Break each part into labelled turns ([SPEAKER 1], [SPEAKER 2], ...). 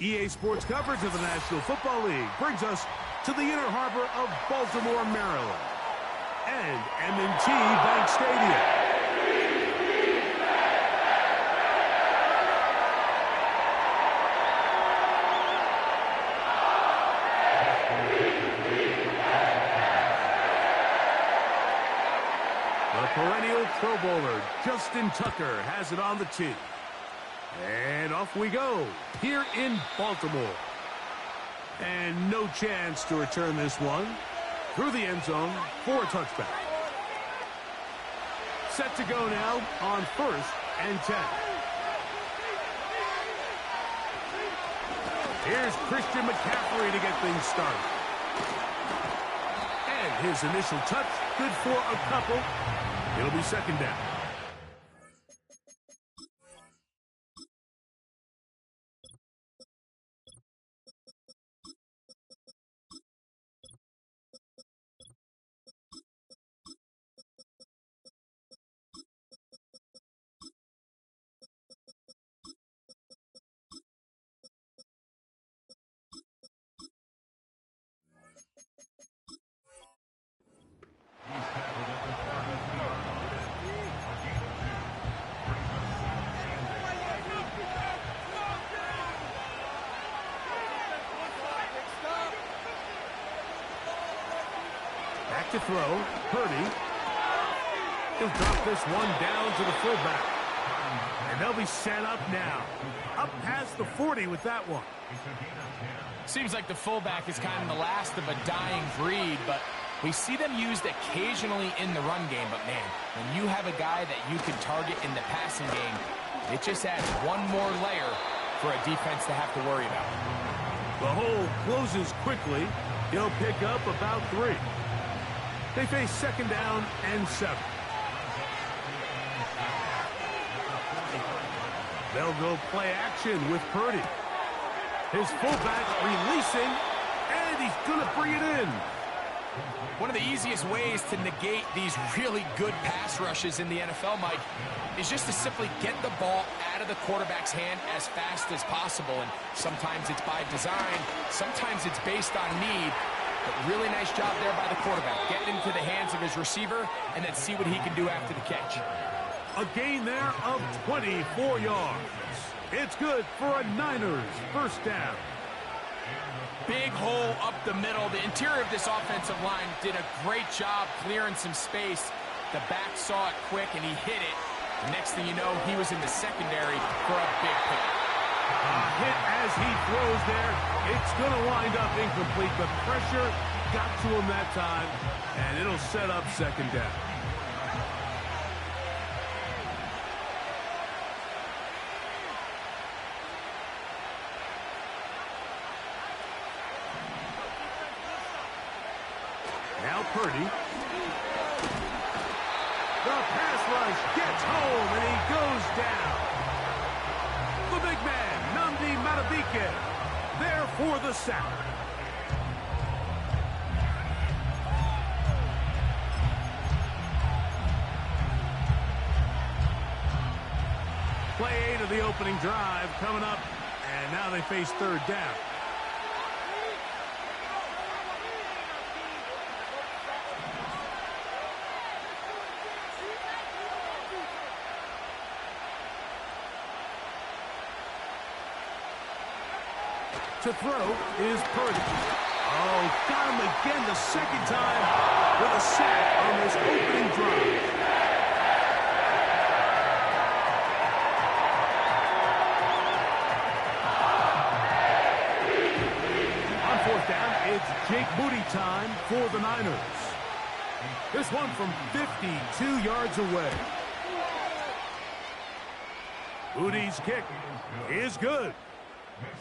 [SPEAKER 1] EA Sports coverage of the National Football League brings us to the inner harbor of Baltimore, Maryland, and M&T Bank Stadium. The perennial Pro Bowler, Justin Tucker, has it on the tee. And off we go, here in Baltimore. And no chance to return this one. Through the end zone for a touchback. Set to go now on 1st and 10. Here's Christian McCaffrey to get things started. And his initial touch, good for a couple. It'll be 2nd down. Back to throw, Purdy. He'll drop this one down to the fullback. And they'll be set up now. Up past the 40 with that one.
[SPEAKER 2] Seems like the fullback is kind of the last of a dying breed, but we see them used occasionally in the run game. But, man, when you have a guy that you can target in the passing game, it just adds one more layer for a defense to have to worry about.
[SPEAKER 1] The hole closes quickly. He'll pick up about 3. They face 2nd down and 7. They'll go play action with Purdy. His fullback releasing, and he's going to bring it in.
[SPEAKER 2] One of the easiest ways to negate these really good pass rushes in the NFL, Mike, is just to simply get the ball out of the quarterback's hand as fast as possible. And sometimes it's by design, sometimes it's based on need. But really nice job there by the quarterback, getting into the hands of his receiver and then see what he can do after the catch.
[SPEAKER 1] A gain there of 24 yards. It's good for a Niners 1st down.
[SPEAKER 2] Big hole up the middle. The interior of this offensive line did a great job clearing some space. The back saw it quick and he hit it. The next thing you know, he was in the secondary for a big pick.
[SPEAKER 1] Hit as he throws there. It's going to wind up incomplete. The pressure got to him that time, and it'll set up 2nd down. Now Purdy. The pass rush gets home, and he goes down. The big man, Nnamdi Madubuike, there for the sack. Play 8 of the opening drive coming up, and now they face 3rd down. To throw is Purdy. Oh, got him again the 2nd time with a sack on this opening drive. On 4th down, it's Jake Moody time for the Niners. This one from 52 yards away. Moody's kick is good.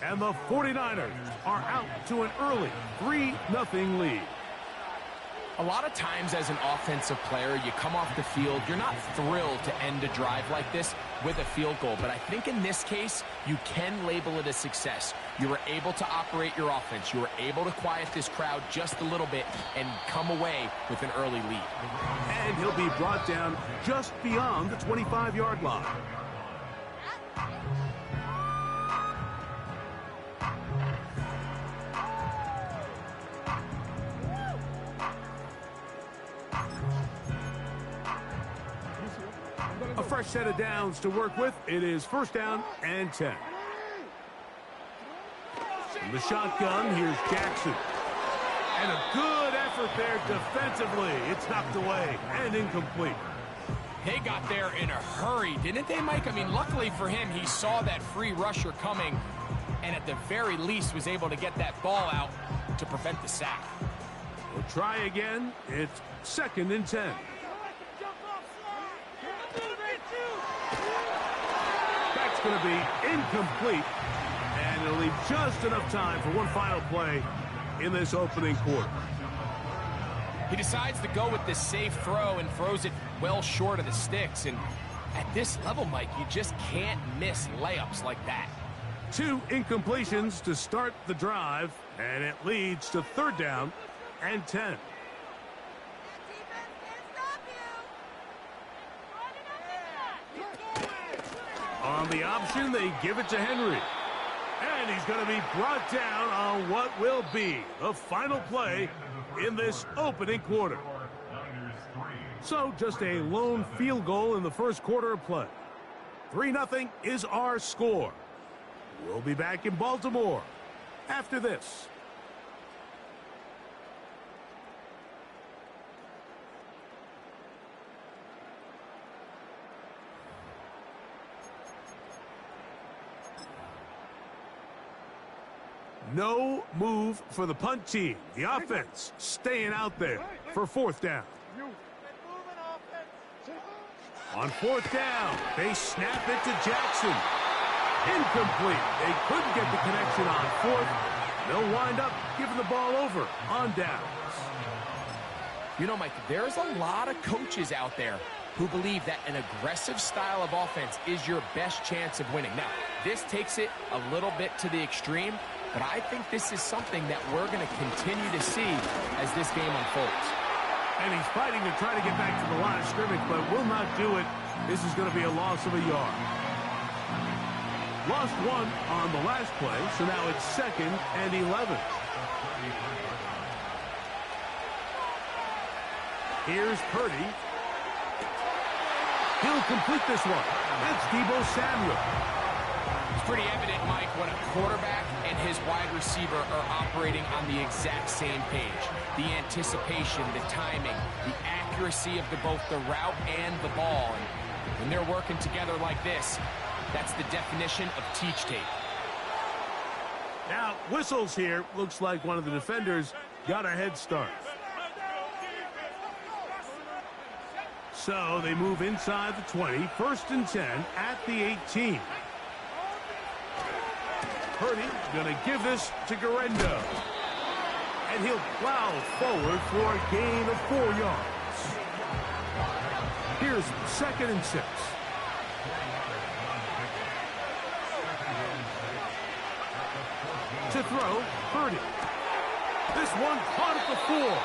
[SPEAKER 1] And the 49ers are out to an early 3-0 lead.
[SPEAKER 2] A lot of times as an offensive player, you come off the field, you're not thrilled to end a drive like this with a field goal. But I think in this case, you can label it a success. You were able to operate your offense. You were able to quiet this crowd just a little bit and come away with an early lead.
[SPEAKER 1] And he'll be brought down just beyond the 25-yard line. A fresh set of downs to work with. It is 1st down and 10. From the shotgun, here's Jackson. And a good effort there defensively. It's knocked away and incomplete.
[SPEAKER 2] They got there in a hurry, didn't they, Mike? I mean, luckily for him, he saw that free rusher coming and at the very least was able to get that ball out to prevent the sack.
[SPEAKER 1] We'll try again. It's 2nd and 10. That's going to be incomplete, and it'll leave just enough time for one final play in this opening quarter.
[SPEAKER 2] He decides to go with this safe throw and throws it well short of the sticks. And at this level, Mike, you just can't miss layups like that.
[SPEAKER 1] 2 incompletions to start the drive, and it leads to 3rd down and 10. On the option, they give it to Henry. And he's going to be brought down on what will be the final play in this opening quarter. So just a lone field goal in the first quarter of play. 3-0 is our score. We'll be back in Baltimore after this. No move for the punt team. The offense staying out there for 4th down. On 4th down, they snap it to Jackson. Incomplete. They couldn't get the connection on 4th. They'll wind up giving the ball over on downs.
[SPEAKER 2] You know, Mike, there's a lot of coaches out there who believe that an aggressive style of offense is your best chance of winning. Now, this takes it a little bit to the extreme, but I think this is something that we're going to continue to see as this game unfolds.
[SPEAKER 1] And he's fighting to try to get back to the line of scrimmage, but will not do it. This is going to be a loss of a yard. Lost 1 on the last play, so now it's 2nd and 11. Here's Purdy. He'll complete this one. That's Deebo Samuel.
[SPEAKER 2] It's pretty evident, Mike, when a quarterback and his wide receiver are operating on the exact same page. The anticipation, the timing, the accuracy of both the route and the ball. And when they're working together like this, that's the definition of teach tape.
[SPEAKER 1] Now, whistles here. Looks like one of the defenders got a head start. So they move inside the 20. 1st and 10 at the 18. Purdy going to give this to Garendo. And he'll plow forward for a gain of 4 yards. Here's 2nd and 6. To throw, Purdy. This one caught at the 4.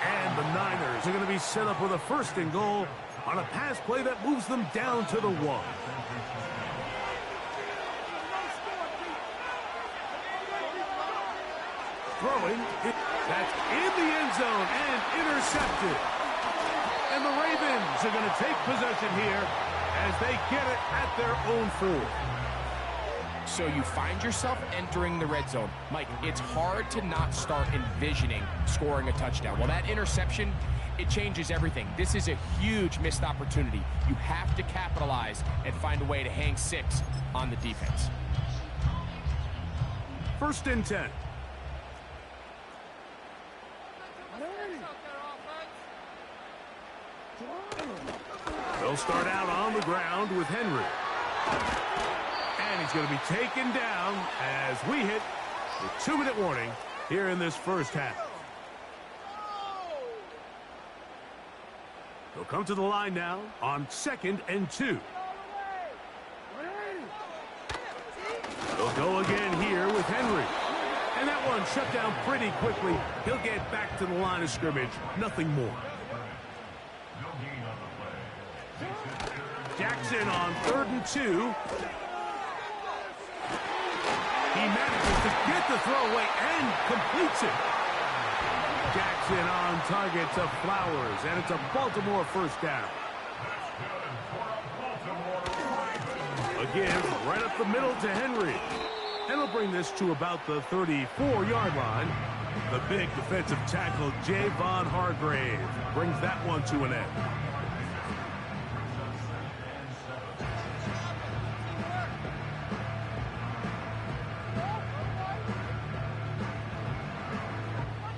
[SPEAKER 1] And the Niners are going to be set up with a 1st and goal on a pass play that moves them down to the 1. Throwing, that's in the end zone and intercepted. And the Ravens are going to take possession here as they get it at their own 4.
[SPEAKER 2] So you find yourself entering the red zone. Mike, it's hard to not start envisioning scoring a touchdown. Well, that interception, it changes everything. This is a huge missed opportunity. You have to capitalize and find a way to hang 6 on the defense.
[SPEAKER 1] 1st and 10. They'll start out on the ground with Henry. And he's going to be taken down as we hit the 2-minute warning here in this first half. They'll come to the line now on 2nd and 2. They'll go again here with Henry. And that one shut down pretty quickly. He'll get back to the line of scrimmage. Nothing more. Jackson on 3rd and 2. He manages to get the throw away and completes it. Jackson on target to Flowers, and it's a Baltimore first down. Again, right up the middle to Henry. And he'll bring this to about the 34-yard line. The big defensive tackle, Javon Hargrave, brings that one to an end.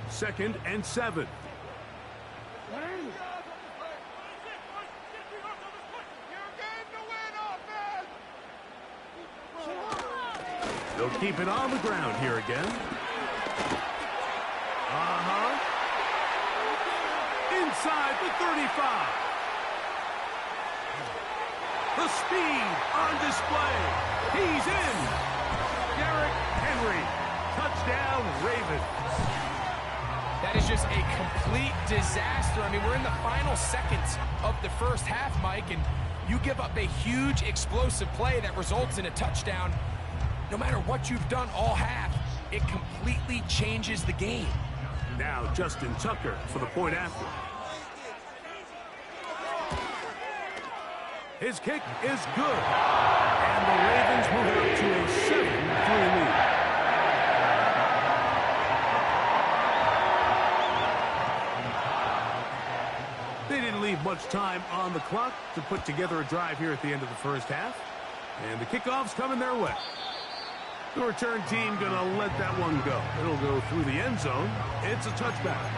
[SPEAKER 1] Second and 7. They'll keep it on the ground here again. Inside the 35. The speed on display. He's in. Derrick Henry. Touchdown, Ravens.
[SPEAKER 2] That is just a complete disaster. I mean, we're in the final seconds of the first half, Mike, and you give up a huge explosive play that results in a touchdown. No matter what you've done all half, it completely changes the game.
[SPEAKER 1] Now Justin Tucker for the point after. His kick is good. And the Ravens move up to a 7-3 lead. They didn't leave much time on the clock to put together a drive here at the end of the first half. And the kickoff's coming their way. The return team going to let that one go. It'll go through the end zone. It's a touchback.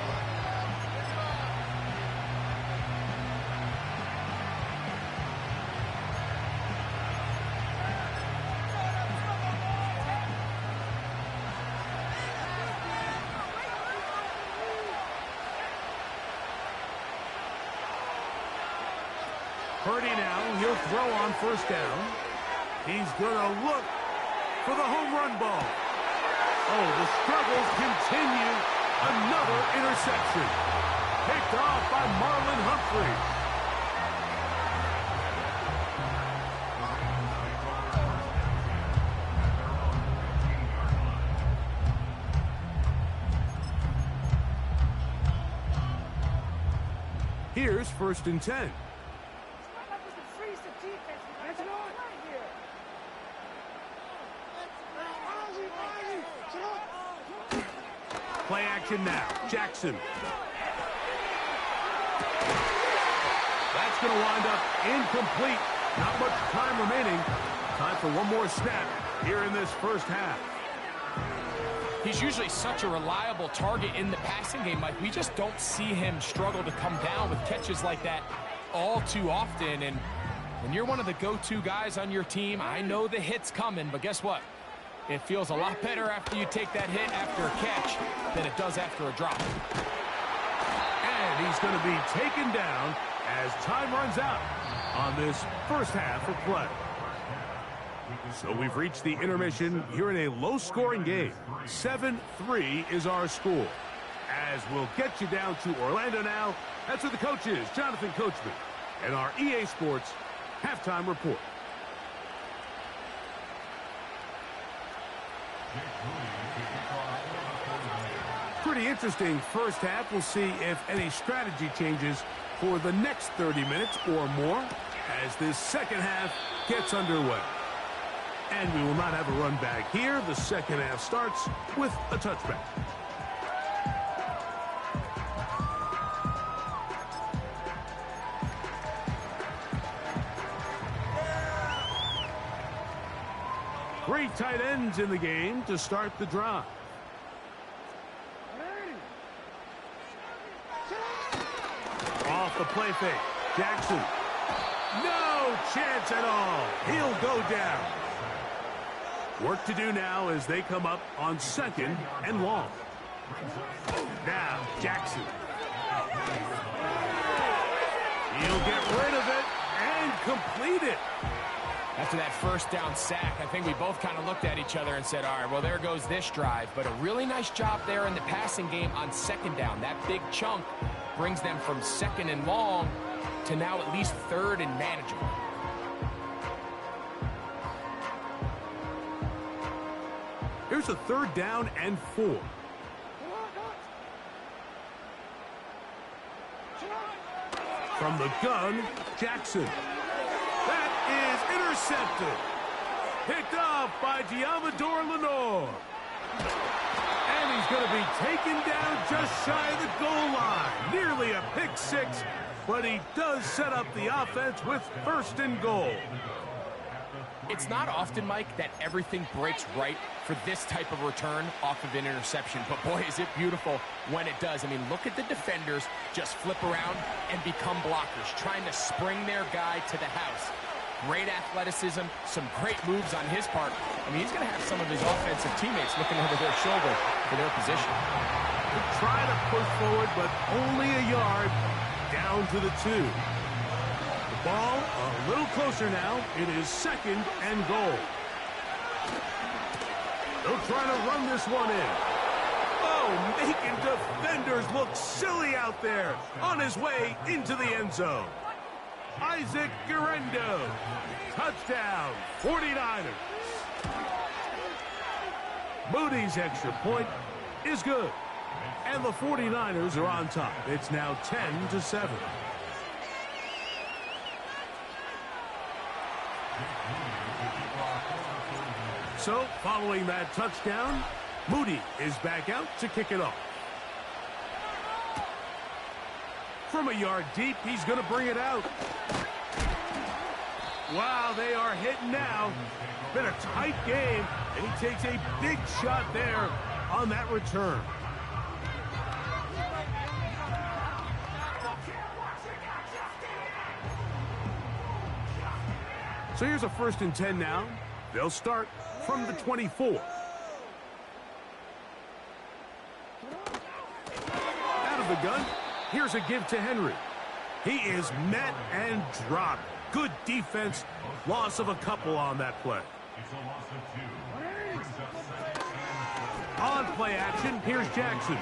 [SPEAKER 1] Purdy now, he'll throw on first down. He's going to look for the home run ball. Oh, the struggles continue. Another interception. Picked off by Marlon Humphrey. Here's 1st and 10. Play action now. Jackson. That's going to wind up incomplete. Not much time remaining. Time for one more snap here in this first half.
[SPEAKER 2] He's usually such a reliable target in the passing game, Mike. We just don't see him struggle to come down with catches like that all too often. And when you're one of the go-to guys on your team, I know the hit's coming, but guess what? It feels a lot better after you take that hit after a catch than it does after a drop.
[SPEAKER 1] And he's going to be taken down as time runs out on this first half of play. So we've reached the intermission here in a low-scoring game. 7-3 is our score. As we'll get you down to Orlando now, that's where the coach is, Jonathan Coachman, and our EA Sports halftime report. Pretty interesting first half. We'll see if any strategy changes for the next 30 minutes or more as this second half gets underway. And we will not have a run back here. The second half starts with a touchback. Three tight ends in the game to start the drive. Off the play fake. Jackson. No chance at all. He'll go down. Work to do now as they come up on 2nd and long. Now, Jackson. He'll get rid of it and complete it.
[SPEAKER 2] After that first down sack, I think we both kind of looked at each other and said, all right, well, there goes this drive. But a really nice job there in the passing game on second down. That big chunk brings them from second and long to now at least third and manageable.
[SPEAKER 1] Here's a 3rd down and 4. From the gun, Jackson. That is intercepted. Picked off by Diamador Lenore. And he's going to be taken down just shy of the goal line. Nearly a pick 6, but he does set up the offense with 1st and goal.
[SPEAKER 2] It's not often, Mike, that everything breaks right for this type of return off of an interception. But, boy, is it beautiful when it does. I mean, look at the defenders just flip around and become blockers, trying to spring their guy to the house. Great athleticism, some great moves on his part. I mean, he's going to have some of his offensive teammates looking over their shoulder for their position.
[SPEAKER 1] They try to push forward, but only a yard down to the 2. Ball a little closer now. It is 2nd and goal. They'll try to run this one in. Oh, making defenders look silly out there on his way into the end zone. Isaac Guerrero. Touchdown, 49ers. Moody's extra point is good. And the 49ers are on top. It's now 10-7. So, following that touchdown, Moody is back out to kick it off. From a yard deep, he's going to bring it out. Wow, they are hitting now. Been a tight game, and he takes a big shot there on that return. So here's a 1st and 10 now. They'll start from the 24. Out of the gun, here's a give to Henry. He is met and dropped. Good defense. Loss of a couple on that play. On play action, here's Jackson.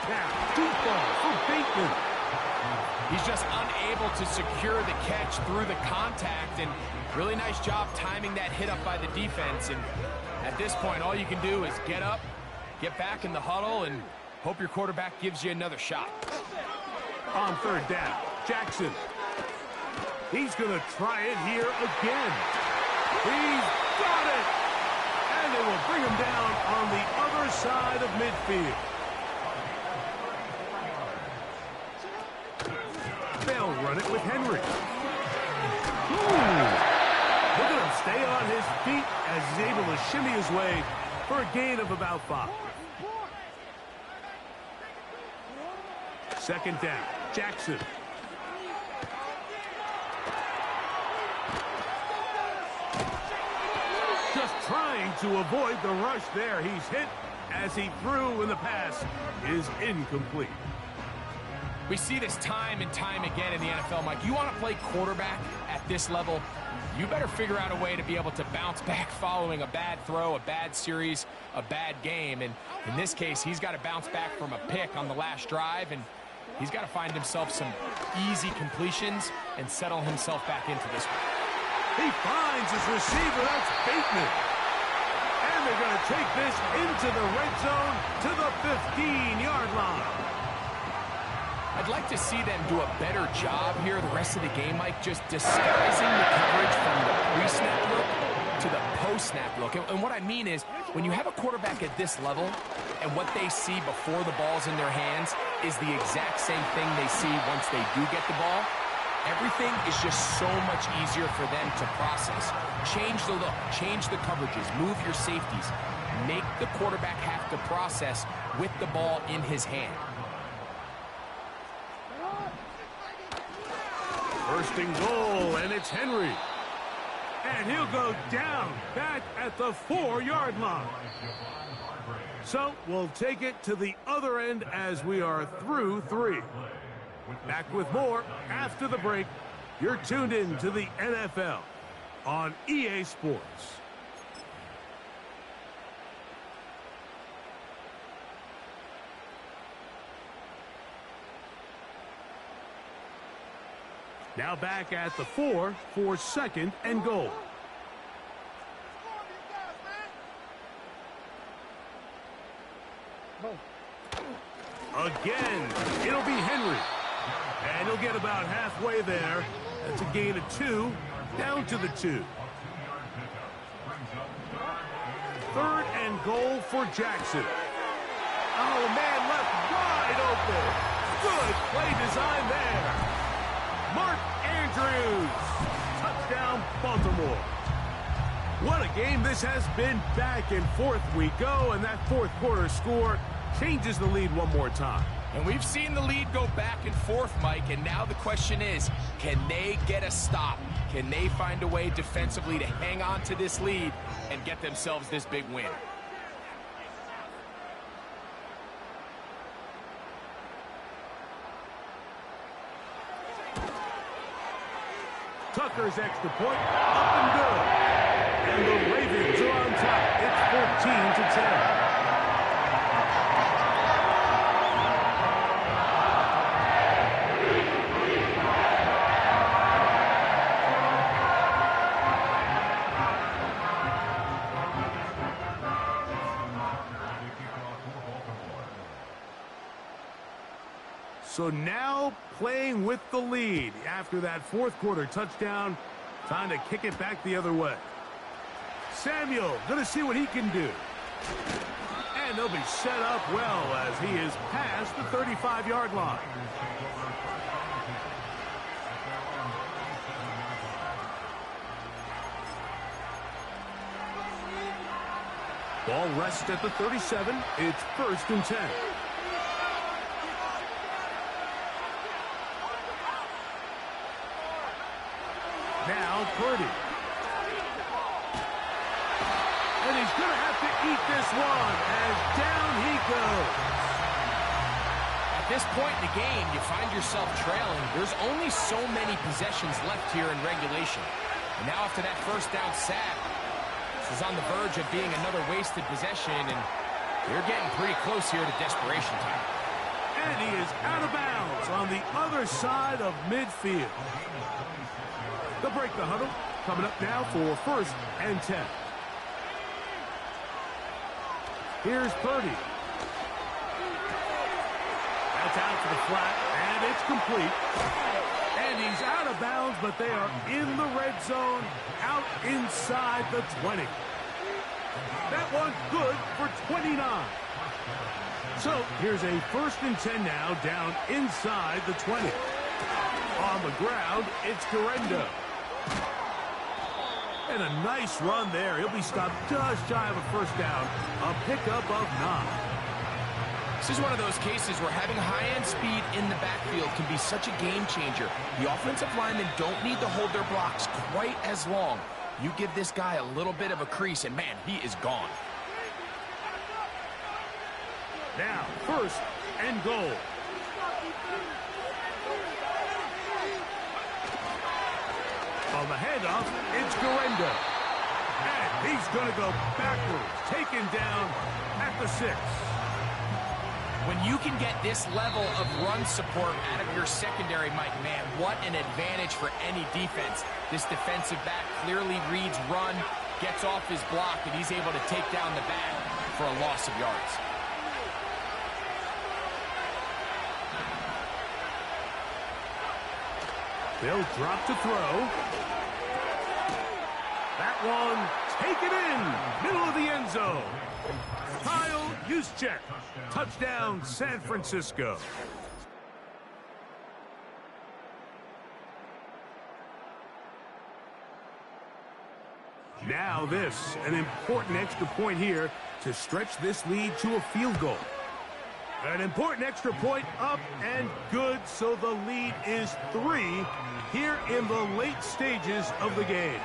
[SPEAKER 1] Now, deep ball for Bateman.
[SPEAKER 2] He's just unable to secure the catch through the contact, and really nice job timing that hit up by the defense. And at this point, all you can do is get up, get back in the huddle, and hope your quarterback gives you another shot.
[SPEAKER 1] On 3rd down, Jackson. He's going to try it here again. He's got it! And they will bring him down on the other side of midfield. They'll run it with Henry. Ooh. Look at him stay on his feet as he's able to shimmy his way for a gain of about 5. 2nd down, Jackson. Just trying to avoid the rush there. He's hit as he threw, and the pass is incomplete.
[SPEAKER 2] We see this time and time again in the NFL, Mike. You want to play quarterback at this level, you better figure out a way to be able to bounce back following a bad throw, a bad series, a bad game. And in this case, he's got to bounce back from a pick on the last drive, and he's got to find himself some easy completions and settle himself back into this one.
[SPEAKER 1] He finds his receiver. That's Bateman. And they're going to take this into the red zone to the 15-yard line.
[SPEAKER 2] I'd like to see them do a better job here the rest of the game, Mike, just disguising the coverage from the pre-snap look to the post-snap look. And what I mean is, when you have a quarterback at this level and what they see before the ball's in their hands is the exact same thing they see once they do get the ball, everything is just so much easier for them to process. Change the look, change the coverages, move your safeties. Make the quarterback have to process with the ball in his hand.
[SPEAKER 1] 1st and goal, and it's Henry. And he'll go down back at the 4-yard line. So we'll take it to the other end as we are through 3. Back with more after the break. You're tuned in to the NFL on EA Sports. Now back at the 4 for 2nd and goal. Again, it'll be Henry. And he'll get about halfway there. That's a gain of 2, down to the 2. 3rd and goal for Jackson. Oh, man, left wide open. Good play design there. Mark Andrews. Touchdown, Baltimore. What a game this has been. Back and forth we go, and that 4th quarter score changes the lead one more time.
[SPEAKER 2] And we've seen the lead go back and forth, Mike, and now the question is, can they get a stop? Can they find a way defensively to hang on to this lead and get themselves this big win?
[SPEAKER 1] Tucker's extra point, up and good. And the Ravens are on top. It's 14-10. So now playing with the lead after that 4th quarter touchdown, time to kick it back the other way. Samuel going to see what he can do. And they'll be set up well as he is past the 35-yard line. Ball rests at the 37. It's 1st and 10. Now Purdy. And he's going to have to eat this one as down he goes.
[SPEAKER 2] At this point in the game, you find yourself trailing. There's only so many possessions left here in regulation. And now after that 1st down sack, this is on the verge of being another wasted possession, and you're getting pretty close here to desperation time.
[SPEAKER 1] And he is out of bounds on the other side of midfield. They'll break the huddle. Coming up now for 1st and 10. Here's Purdy. That's out to the flat, and it's complete. And he's out of bounds, but they are in the red zone, out inside the 20. That one good for 29. So here's a 1st and 10 now, down inside the 20. On the ground, it's Guerrero. And a nice run there. He'll be stopped just shy of a 1st down. A pickup of 9.
[SPEAKER 2] This is one of those cases where having high-end speed in the backfield can be such a game changer. The offensive linemen don't need to hold their blocks quite as long. You give this guy a little bit of a crease, and man, he is gone.
[SPEAKER 1] Now, 1st and goal. On the handoff, it's Guerrero. And he's going to go backwards, taken down at the 6.
[SPEAKER 2] When you can get this level of run support out of your secondary, Mike, man, what an advantage for any defense. This defensive back clearly reads run, gets off his block, and he's able to take down the back for a loss of yards.
[SPEAKER 1] They'll drop to throw. That one taken in, middle of the end zone. Kyle Juszczyk, touchdown San Francisco. Now this, an important extra point here to stretch this lead to a field goal. An important extra point up and good, so the lead is 3 here in the late stages of the game.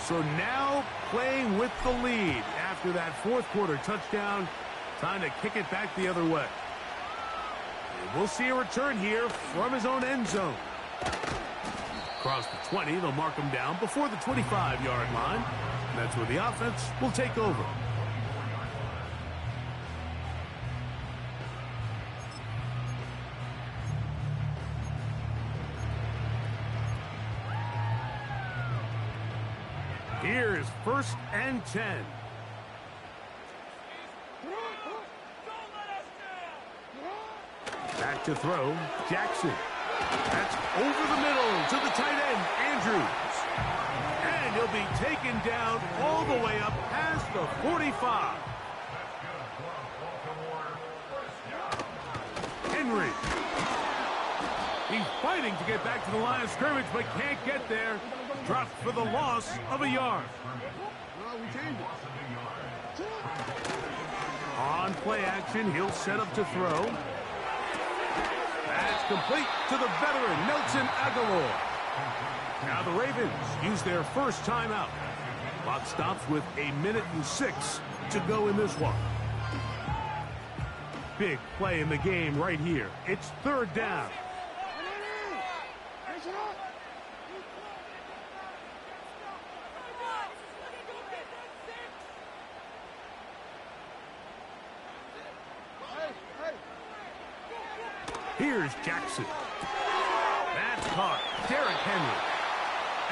[SPEAKER 1] So now playing with the lead after that fourth quarter touchdown. Time to kick it back the other way. And we'll see a return here from his own end zone. Across the 20, they'll mark him down before the 25-yard line. And that's where the offense will take over. Here's 1st and 10. Back to throw, Jackson. That's over the middle to the tight end, Andrews. And he'll be taken down all the way up past the 45. Henry. He's fighting to get back to the line of scrimmage, but can't get there. Dropped for the loss of a yard. On play action, he'll set up to throw. That's complete to the veteran, Nelson Aguilar. Now the Ravens use their first timeout. Clock stops with 1:06 to go in this one. Big play in the game right here. It's 3rd down. Here's Jackson. That's caught. Derrick Henry.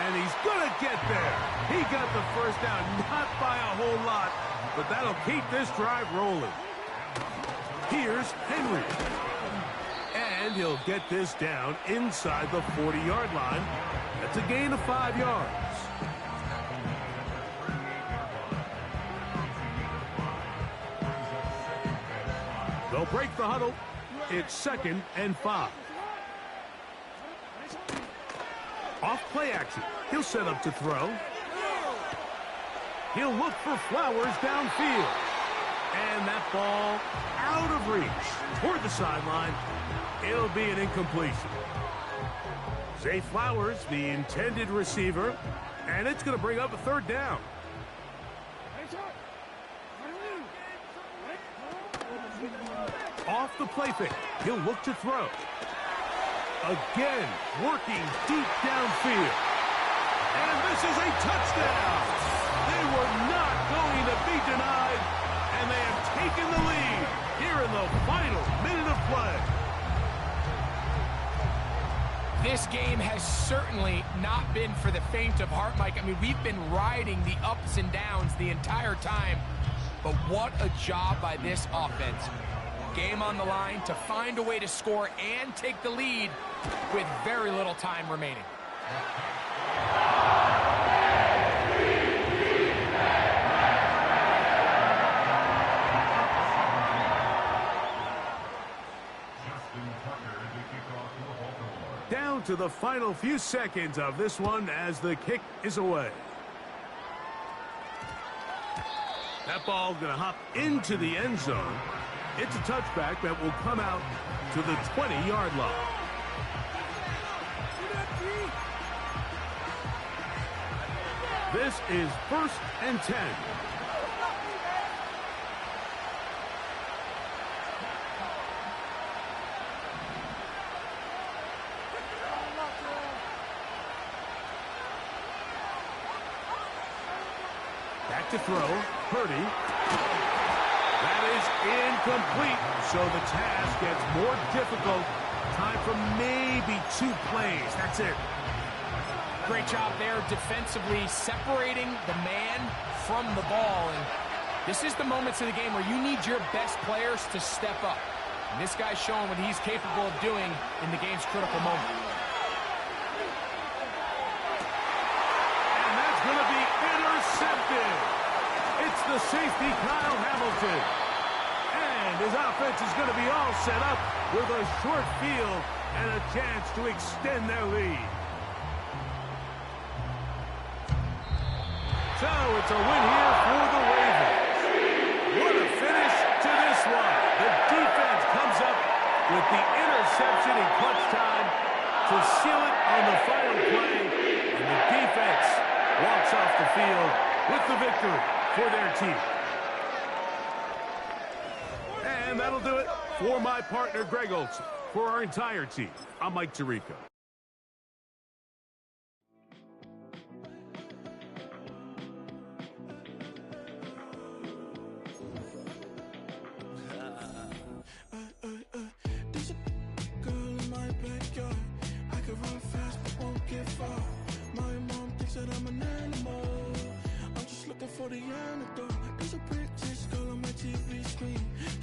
[SPEAKER 1] And he's going to get there. He got the first down, not by a whole lot, but that'll keep this drive rolling. Here's Henry. And he'll get this down inside the 40-yard line. That's a gain of 5 yards. They'll break the huddle. It's 2nd and 5. Off play action. He'll set up to throw. He'll look for Flowers downfield. And that ball out of reach toward the sideline. It'll be an incompletion. Zay Flowers, the intended receiver. And it's going to bring up a 3rd down. Off the play fake. He'll look to throw. Again, working deep downfield. And this is a touchdown. They were not going to be denied, and they have taken the lead here in the final minute of play.
[SPEAKER 2] This game has certainly not been for the faint of heart, Mike. I mean, we've been riding the ups and downs the entire time, but what a job by this offense. Game on the line to find a way to score and take the lead with very little time remaining.
[SPEAKER 1] Down to the final few seconds of this one as the kick is away. That ball going to hop into the end zone. It's a touchback that will come out to the 20-yard line. This is 1st and 10. Back to throw. Purdy. That is incomplete, so the task gets more difficult. Time for maybe 2 plays. That's it.
[SPEAKER 2] Great job there defensively, separating the man from the ball. And this is the moments of the game where you need your best players to step up. And this guy's showing what he's capable of doing in the game's critical moment.
[SPEAKER 1] And that's going to be intercepted. It's the safety, Kyle Hamilton. And his offense is going to be all set up with a short field and a chance to extend their lead. So it's a win here for the Ravens. What a finish to this one. The defense comes up with the interception in clutch time to seal it on the final play. And the defense walks off the field with the victory for their team. That'll do it for my partner, Greg Olson. For our entire team, I'm Mike Tirico.
[SPEAKER 3] There's a girl in my backyard. I can run fast but won't get far. My mom thinks that I'm an animal. I'm just looking for the antidote. There's a British girl on my TV screen.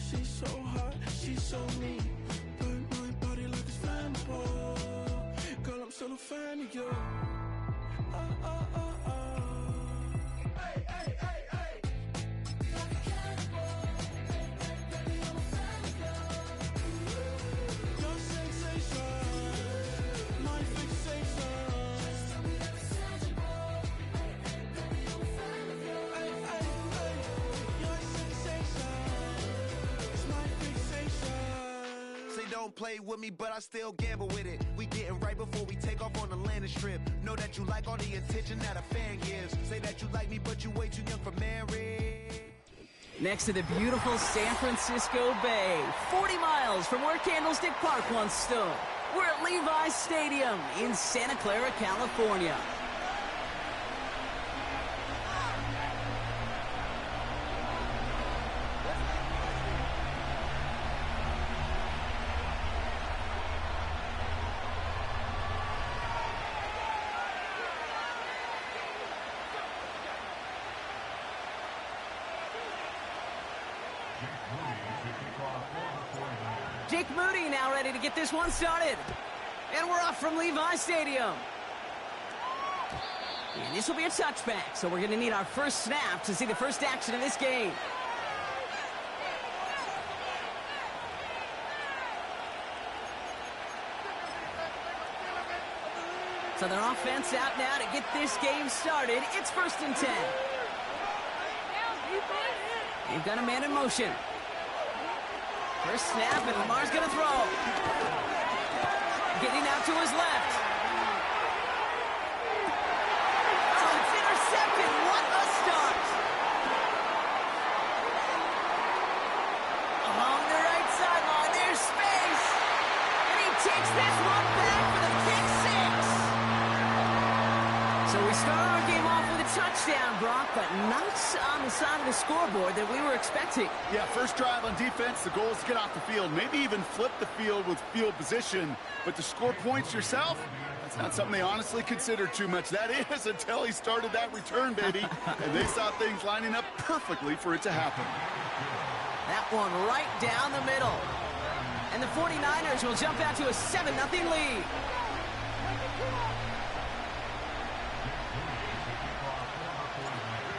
[SPEAKER 3] She's so hot, she's so mean. Burn my body like it's flammable. Girl, I'm still a fan of you. Hey, hey, hey, hey. Like a cannibal. Baby, I'm a fan of you. Your sensation, my fixation. Just tell me that it's tangible. Baby, I'm a fan of you. Hey, hey, hey. Your sensation is my fixation.
[SPEAKER 4] Say don't play with me, but I still gamble with it. We getting right before we take off on the landing strip. Know that you like all the attention that a fan gives. Say that you like me, but you way too young for marriage.
[SPEAKER 5] Next to the beautiful San Francisco Bay, 40 miles from where Candlestick Park once stood. We're at Levi's Stadium in Santa Clara, California. Jake Moody now ready to get this one started. And we're off from Levi's Stadium. And this will be a touchback, so we're going to need our first snap to see the first action of this game. So their offense out now to get this game started. It's 1st and 10. They've got a man in motion. First snap, and Lamar's going to throw. Getting out to his left. Oh, it's intercepted. What a start. Along the right sideline, there's space. And he takes this one back for the pick six. So we start our game off with a touchdown, Brock, but not on the side of the scoreboard that we were expecting.
[SPEAKER 6] Yeah, first drive on defense, the goal is to get off the field, maybe even flip the field with field position. But to score points yourself, that's not something they honestly consider too much. That is until he started that return, baby. And they saw things lining up perfectly for it to happen.
[SPEAKER 5] That one right down the middle. And the 49ers will jump out to a 7-0 lead.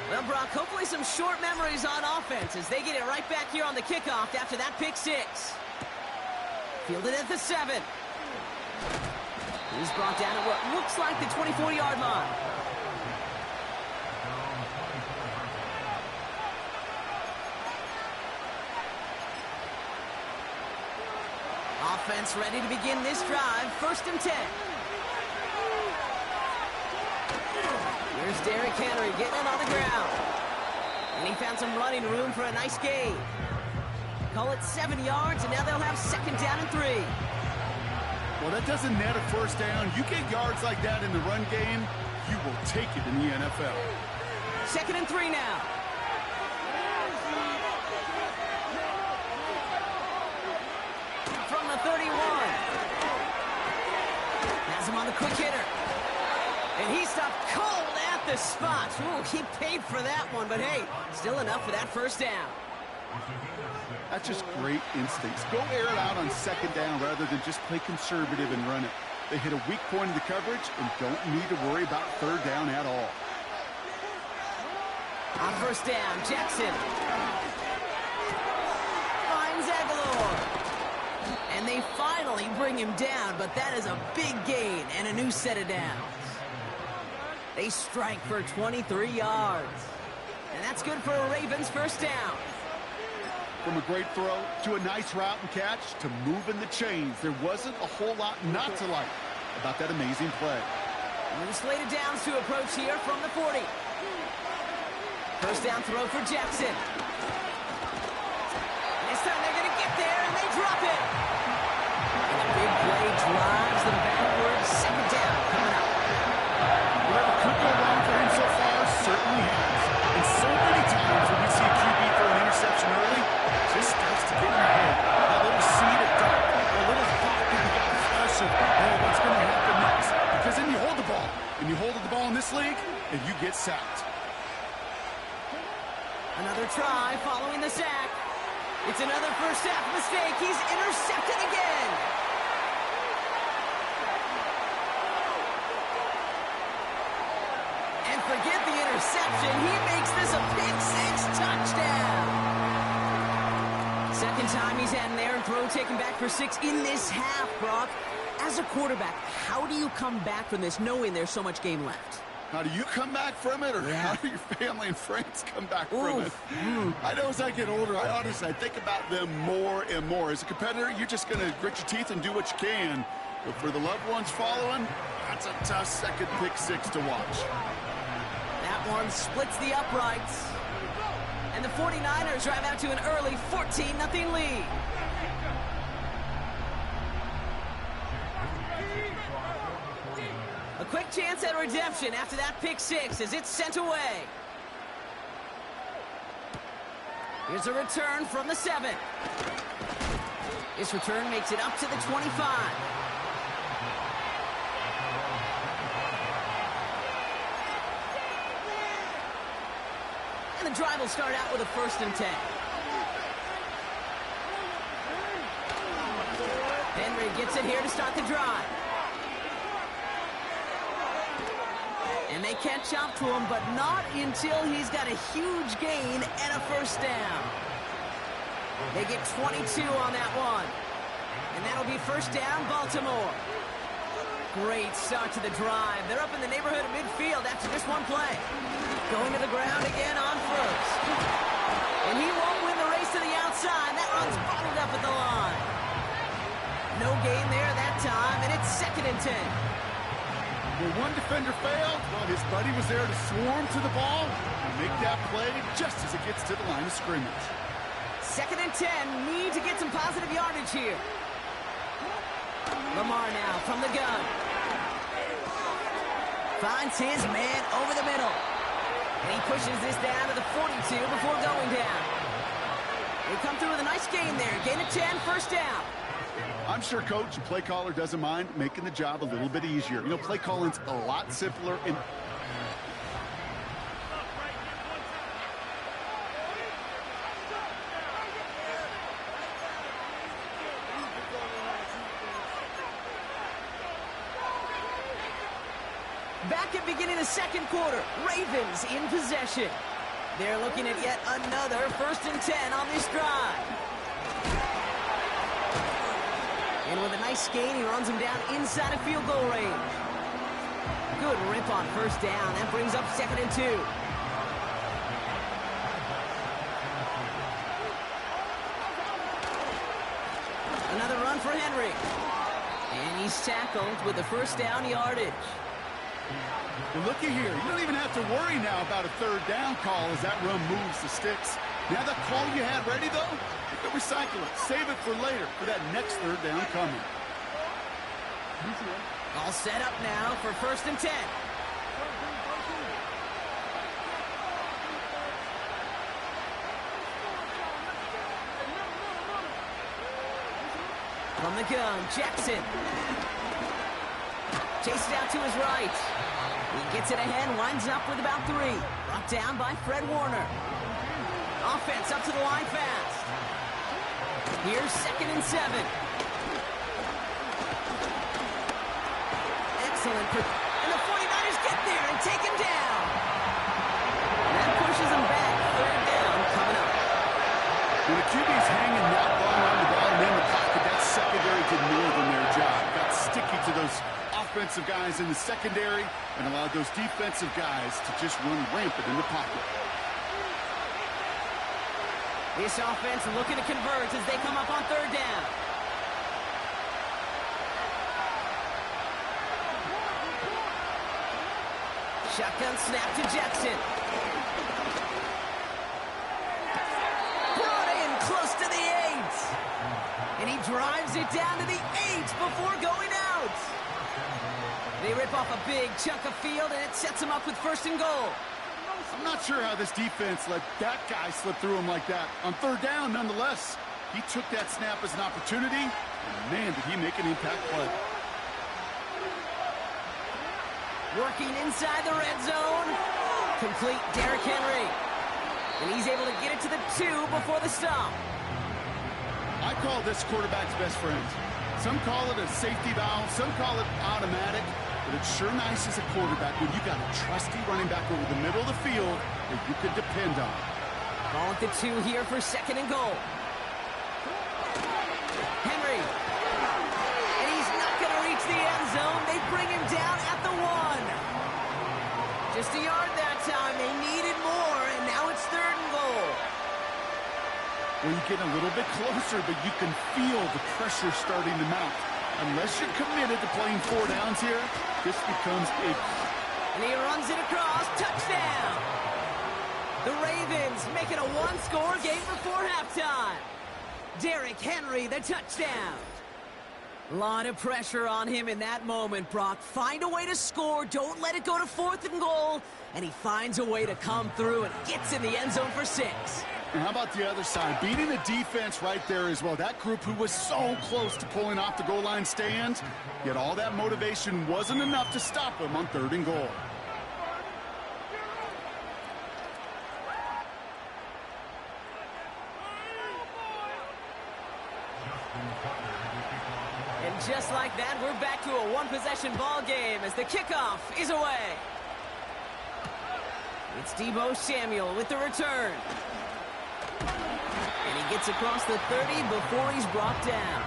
[SPEAKER 5] Well, Brock, hopefully some short memories on offense as they get it right back here on the kickoff after that pick six. Fielded at the 7. He's brought down at what looks like the 24-yard line. Offense ready to begin this drive. 1st and 10. Here's Derrick Henry getting it on the ground. And he found some running room for a nice gain. Call it 7 yards, and now they'll have 2nd down and 3.
[SPEAKER 6] Well, that doesn't net a first down. You get yards like that in the run game, you will take it in the NFL.
[SPEAKER 5] 2nd and 3 now. From the 31. Has him on the quick hitter. And he stopped cold at the spot. Ooh, he paid for that one, but hey, still enough for that first down.
[SPEAKER 6] That's just great instincts. Go air it out on 2nd down rather than just play conservative and run it. They hit a weak point in the coverage and don't need to worry about 3rd down at all.
[SPEAKER 5] On 1st down, Jackson finds Aguilar. And they finally bring him down, but that is a big gain and a new set of downs. They strike for 23 yards. And that's good for a Ravens first down.
[SPEAKER 6] From a great throw to a nice route and catch to moving the chains, there wasn't a whole lot not to like about that amazing play.
[SPEAKER 5] And the slated downs to approach here from the 40. First down throw for Jackson. And this time they're going to get there. stop it. And the big play drives them backwards. Second down coming up.
[SPEAKER 6] Whatever could go wrong for him so far certainly has. And so many times when we see a QB throw an interception early, it just starts to get in the head. That little seed of doubt, a little thought that we got a flash of, oh, what's going to happen next? Because then you hold the ball, and you hold the ball in this league, and you get sacked.
[SPEAKER 5] Another try following the sack. It's another first half mistake. He's intercepted again. And forget the interception. He makes this a pick-6 touchdown. Second time he's had an errant throw taken back for 6 in this half, Brock. As a quarterback, how do you come back from this knowing there's so much game left?
[SPEAKER 6] How do you come back from it, or how do your family and friends come back from it? I know as I get older, I think about them more and more. As a competitor, you're just going to grit your teeth and do what you can. But for the loved ones following, that's a tough second pick-6 to watch.
[SPEAKER 5] That one splits the uprights. And the 49ers drive out to an early 14-0 lead. A quick chance at redemption after that pick-6 as it's sent away. Here's a return from the 7. This return makes it up to the 25. And the drive will start out with a 1st and 10. Henry gets it here to start the drive. And they catch up to him, but not until he's got a huge gain and a 1st down. They get 22 on that one. And that'll be 1st down, Baltimore. Great start to the drive. They're up in the neighborhood of midfield after just one play. Going to the ground again on 1st. And he won't win the race to the outside. That run's bottled up at the line. No gain there that time, and it's 2nd and 10.
[SPEAKER 6] When one defender failed, well, his buddy was there to swarm to the ball and make that play just as it gets to the line of scrimmage.
[SPEAKER 5] 2nd and 10, need to get some positive yardage here. Lamar now from the gun. Finds his man over the middle. And he pushes this down to the 42 before going down. They come through with a nice gain there. Gain of 10, 1st down.
[SPEAKER 6] I'm sure coach and play caller doesn't mind making the job a little bit easier. You know, play calling's a lot simpler. And
[SPEAKER 5] back at beginning of the 2nd quarter, Ravens in possession. They're looking at yet another 1st and 10 on this drive. And with a nice gain, he runs him down inside of field goal range. Good rip on 1st down. That brings up 2nd and 2. Another run for Henry. And he's tackled with the 1st down yardage.
[SPEAKER 6] But looky here, you don't even have to worry now about a 3rd down call as that run moves the sticks. Now that call you had ready, though, you can recycle it. Save it for later for that next 3rd down coming.
[SPEAKER 5] All set up now for 1st and 10. From the gun, Jackson. Chases out to his right. He gets it ahead, winds up with about 3. Brought down by Fred Warner. Offense up to the line fast. Here's 2nd and 7. Excellent. And the 49ers get there and take him down. That pushes him back. 3rd down coming up.
[SPEAKER 6] When the QB's hanging that long on the ball and in the pocket, that secondary did more than their job. Got sticky to those offensive guys in the secondary and allowed those defensive guys to just run rampant in the pocket.
[SPEAKER 5] This offense looking to convert as they come up on 3rd down. Shotgun snap to Jackson. Brought in close to the 8. And he it down to the 8 before going out. They rip off a big chunk of field, and it sets them up with 1st and goal.
[SPEAKER 6] I'm not sure how this defense let that guy slip through him like that. On 3rd down, nonetheless, he took that snap as an opportunity, and man, did he make an impact play.
[SPEAKER 5] Working inside the red zone. Complete Derrick Henry. And he's able to get it to the 2 before the stop.
[SPEAKER 6] I call this quarterback's best friend. Some call it a safety valve, some call it automatic, but it's sure nice as a quarterback when you got a trusty running back over the middle of the field that you can depend on.
[SPEAKER 5] Ball at the 2 here for 2nd and goal. Henry. And he's not going to reach the end zone. They bring him down at the 1. Just a yard that time. They needed more, and now it's 3rd and goal.
[SPEAKER 6] Well, you get a little bit closer, but you can feel the pressure starting to mount. Unless you're committed to playing 4 downs here, this becomes a...
[SPEAKER 5] And he runs it across. Touchdown! The Ravens make it a 1-score game before halftime. Derrick Henry, the touchdown. A lot of pressure on him in that moment, Brock. Find a way to score. Don't let it go to 4th and goal. And he finds a way to come through and gets in the end zone for 6.
[SPEAKER 6] And how about the other side? Beating the defense right there as well. That group who was so close to pulling off the goal line stand, yet all that motivation wasn't enough to stop him on 3rd and goal.
[SPEAKER 5] And just like that, we're back to a 1-possession ball game as the kickoff is away. It's Deebo Samuel with the return. And he gets across the 30 before he's brought down.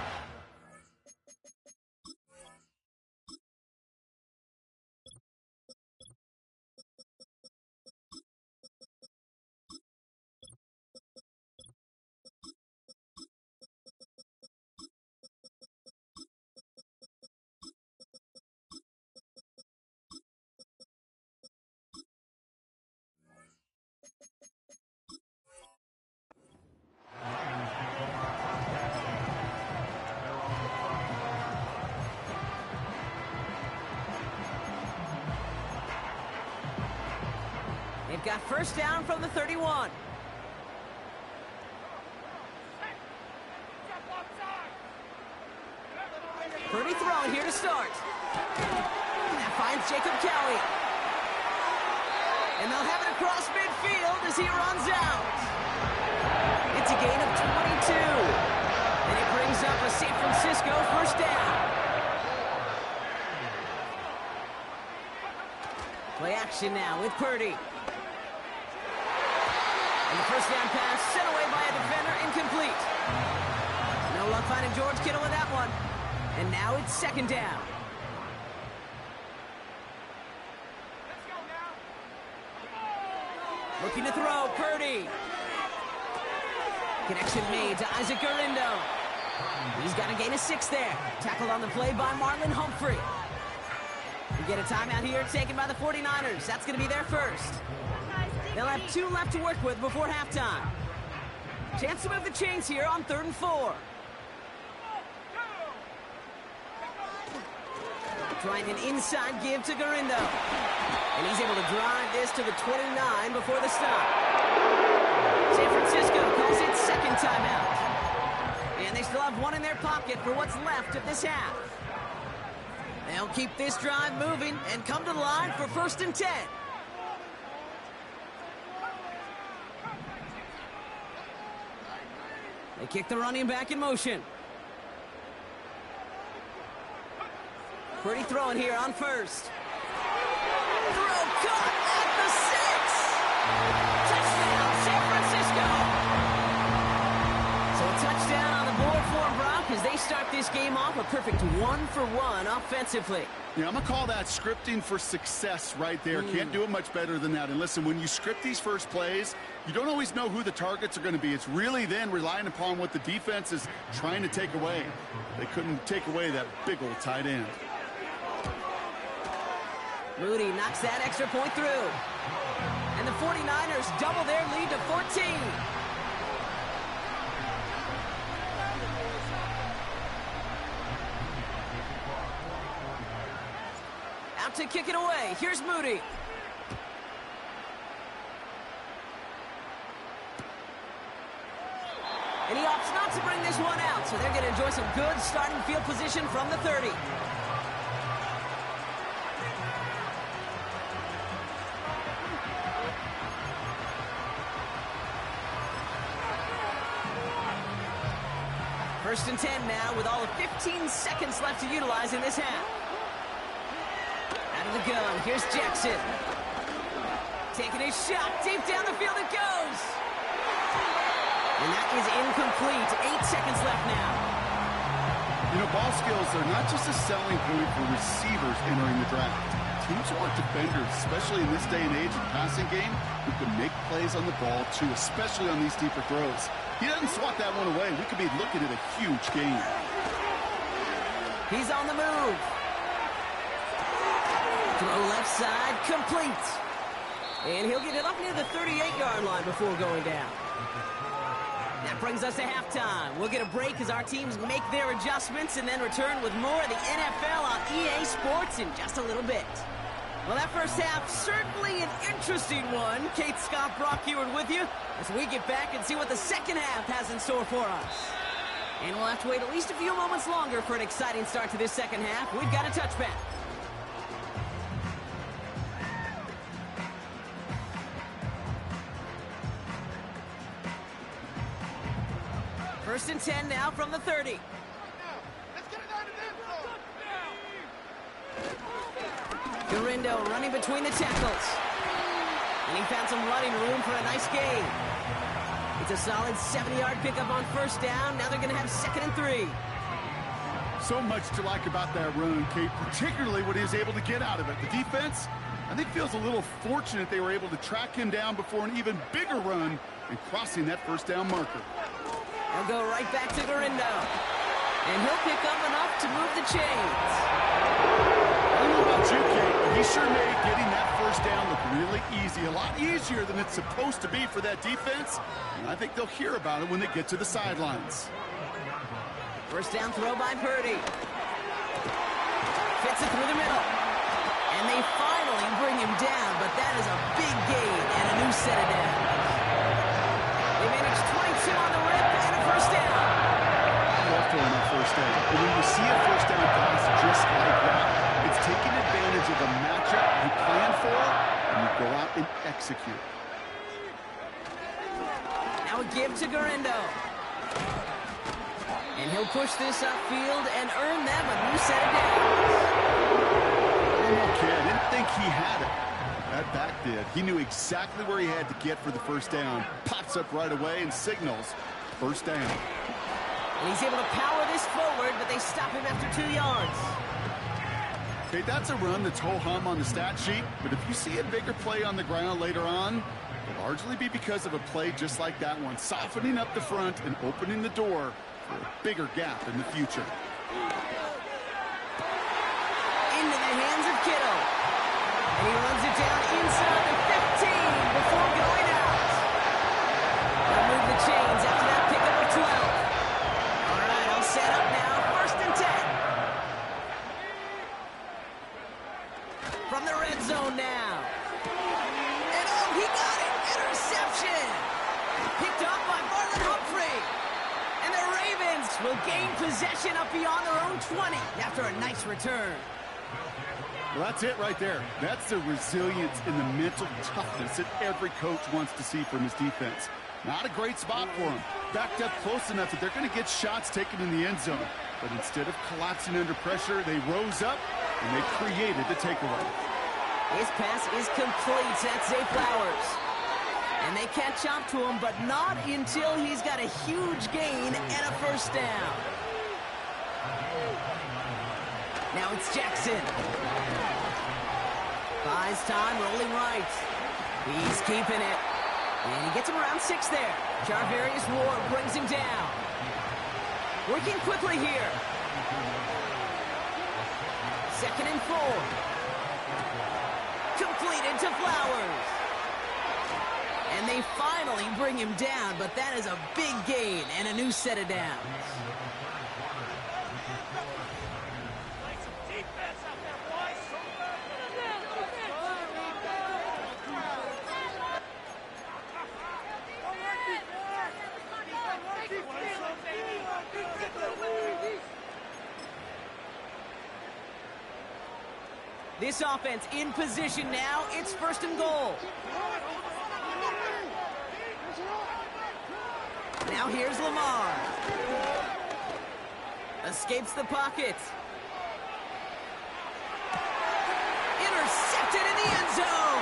[SPEAKER 5] They've got 1st down from the 31. Purdy throwing here to start. That finds Jacob Kelly. And they'll have it across midfield as he runs out. It's a gain of 22. And it brings up a San Francisco 1st down. Play action now with Purdy. And the 1st down pass sent away by a defender, incomplete. No luck finding George Kittle with that one. And now it's 2nd down. Looking to throw, Purdy. Connection made to Isaac Gurindo. He's got a gain of 6 there. Tackled on the play by Marlon Humphrey. We get a timeout here taken by the 49ers. That's going to be their 1st. They'll have 2 left to work with before halftime. Chance to move the chains here on 3rd and 4. Trying an inside give to Gurindo. And he's able to drive this to the 29 before the stop. San Francisco calls it 2nd timeout. And they still have 1 in their pocket for what's left of this half. They'll keep this drive moving and come to the line for 1st and 10. They kick the running back in motion. Purdy throwing here on 1st. Throw caught at the 6. Touchdown, San Francisco. So a touchdown on the board for Brock as they start this game off a perfect 1-for-1 offensively.
[SPEAKER 6] Yeah, I'm going to call that scripting for success right there. Can't do it much better than that. And listen, when you script these first plays, you don't always know who the targets are going to be. It's really then relying upon what the defense is trying to take away. They couldn't take away that big old tight end.
[SPEAKER 5] Moody knocks that extra point through. And the 49ers double their lead to 14. about to kick it away. Here's Moody. And he opts not to bring this one out, so they're going to enjoy some good starting field position from the 30. First and 10 now with all of 15 seconds left to utilize in this half. Out of the gun, here's Jackson. Taking a shot, deep down the field it goes. And that is incomplete. 8 seconds left now.
[SPEAKER 6] You know, ball skills are not just a selling point for receivers entering the draft. Teams want defenders, especially in this day and age of passing game, who can make plays on the ball, too, especially on these deeper throws. He doesn't swat that one away. We could be looking at a huge gain.
[SPEAKER 5] He's on the move. Throw left side, complete. And he'll get it up near the 38-yard line before going down. That brings us to halftime. We'll get a break as our teams make their adjustments and then return with more of the NFL on EA Sports in just a little bit. Well, that first half, certainly an interesting one. Kate Scott, Brock Heward with you as we get back and see what the second half has in store for us. And we'll have to wait at least a few moments longer for an exciting start to this second half. We've got a touchback. First and 10 now from the 30. Gurindo running between the tackles. And he found some running room for a nice gain. It's a solid 70-yard pickup on first down. Now they're going to have 2nd and 3.
[SPEAKER 6] So much to like about that run, Kate, particularly what he was able to get out of it. The defense, I think, feels a little fortunate they were able to track him down before an even bigger run and crossing that first down marker.
[SPEAKER 5] They'll go right back to Gurindo. And he'll pick up enough to move the chains.
[SPEAKER 6] I don't know about you, Kate, but he sure made getting that first down look really easy. A lot easier than it's supposed to be for that defense. And I think they'll hear about it when they get to the sidelines.
[SPEAKER 5] First down throw by Purdy. Fits it through the middle. And they finally bring him down, but that is a big gain and a new set of downs. They managed 22 on the rip and a first down.
[SPEAKER 6] I love throwing that first down. And when you see a first down pass just like that, it's taking advantage of a matchup you plan for, and you go out and execute.
[SPEAKER 5] Now a give to Gurindo. And he'll push this upfield and earn them a new set of downs.
[SPEAKER 6] Okay, I didn't think he had it. That back did. He knew exactly where he had to get for the first down. Pops up right away and signals first down.
[SPEAKER 5] And he's able to power this forward, but they stop him after 2 yards.
[SPEAKER 6] Okay, that's a run that's ho-hum on the stat sheet, but if you see a bigger play on the ground later on, it'll largely be because of a play just like that one, softening up the front and opening the door for a bigger gap in the future.
[SPEAKER 5] Into the hands of Kittle. And he runs it down inside the 15 before going out. They'll move the chains after that pickup of 12. All right, all set up now. First and 10. From the red zone now. And oh, he got it. Interception. Picked up by Marlon Humphrey. And the Ravens will gain possession up beyond their own 20 after a nice return.
[SPEAKER 6] Well, that's it right there. That's the resilience and the mental toughness that every coach wants to see from his defense. Not a great spot for him. Backed up close enough that they're going to get shots taken in the end zone. But instead of collapsing under pressure, they rose up and they created the takeaway.
[SPEAKER 5] His pass is complete. That's Zay Flowers. And they catch up to him, but not until he's got a huge gain and a first down. Now it's Jackson. Buys time, rolling right. He's keeping it. And he gets him around 6 there. Charvarius Ward brings him down. Working quickly here. 2nd and 4. Completed to Flowers. And they finally bring him down, but that is a big gain and a new set of downs. This offense in position now. It's 1st and goal. Now here's Lamar. Escapes the pocket. Intercepted in the end zone.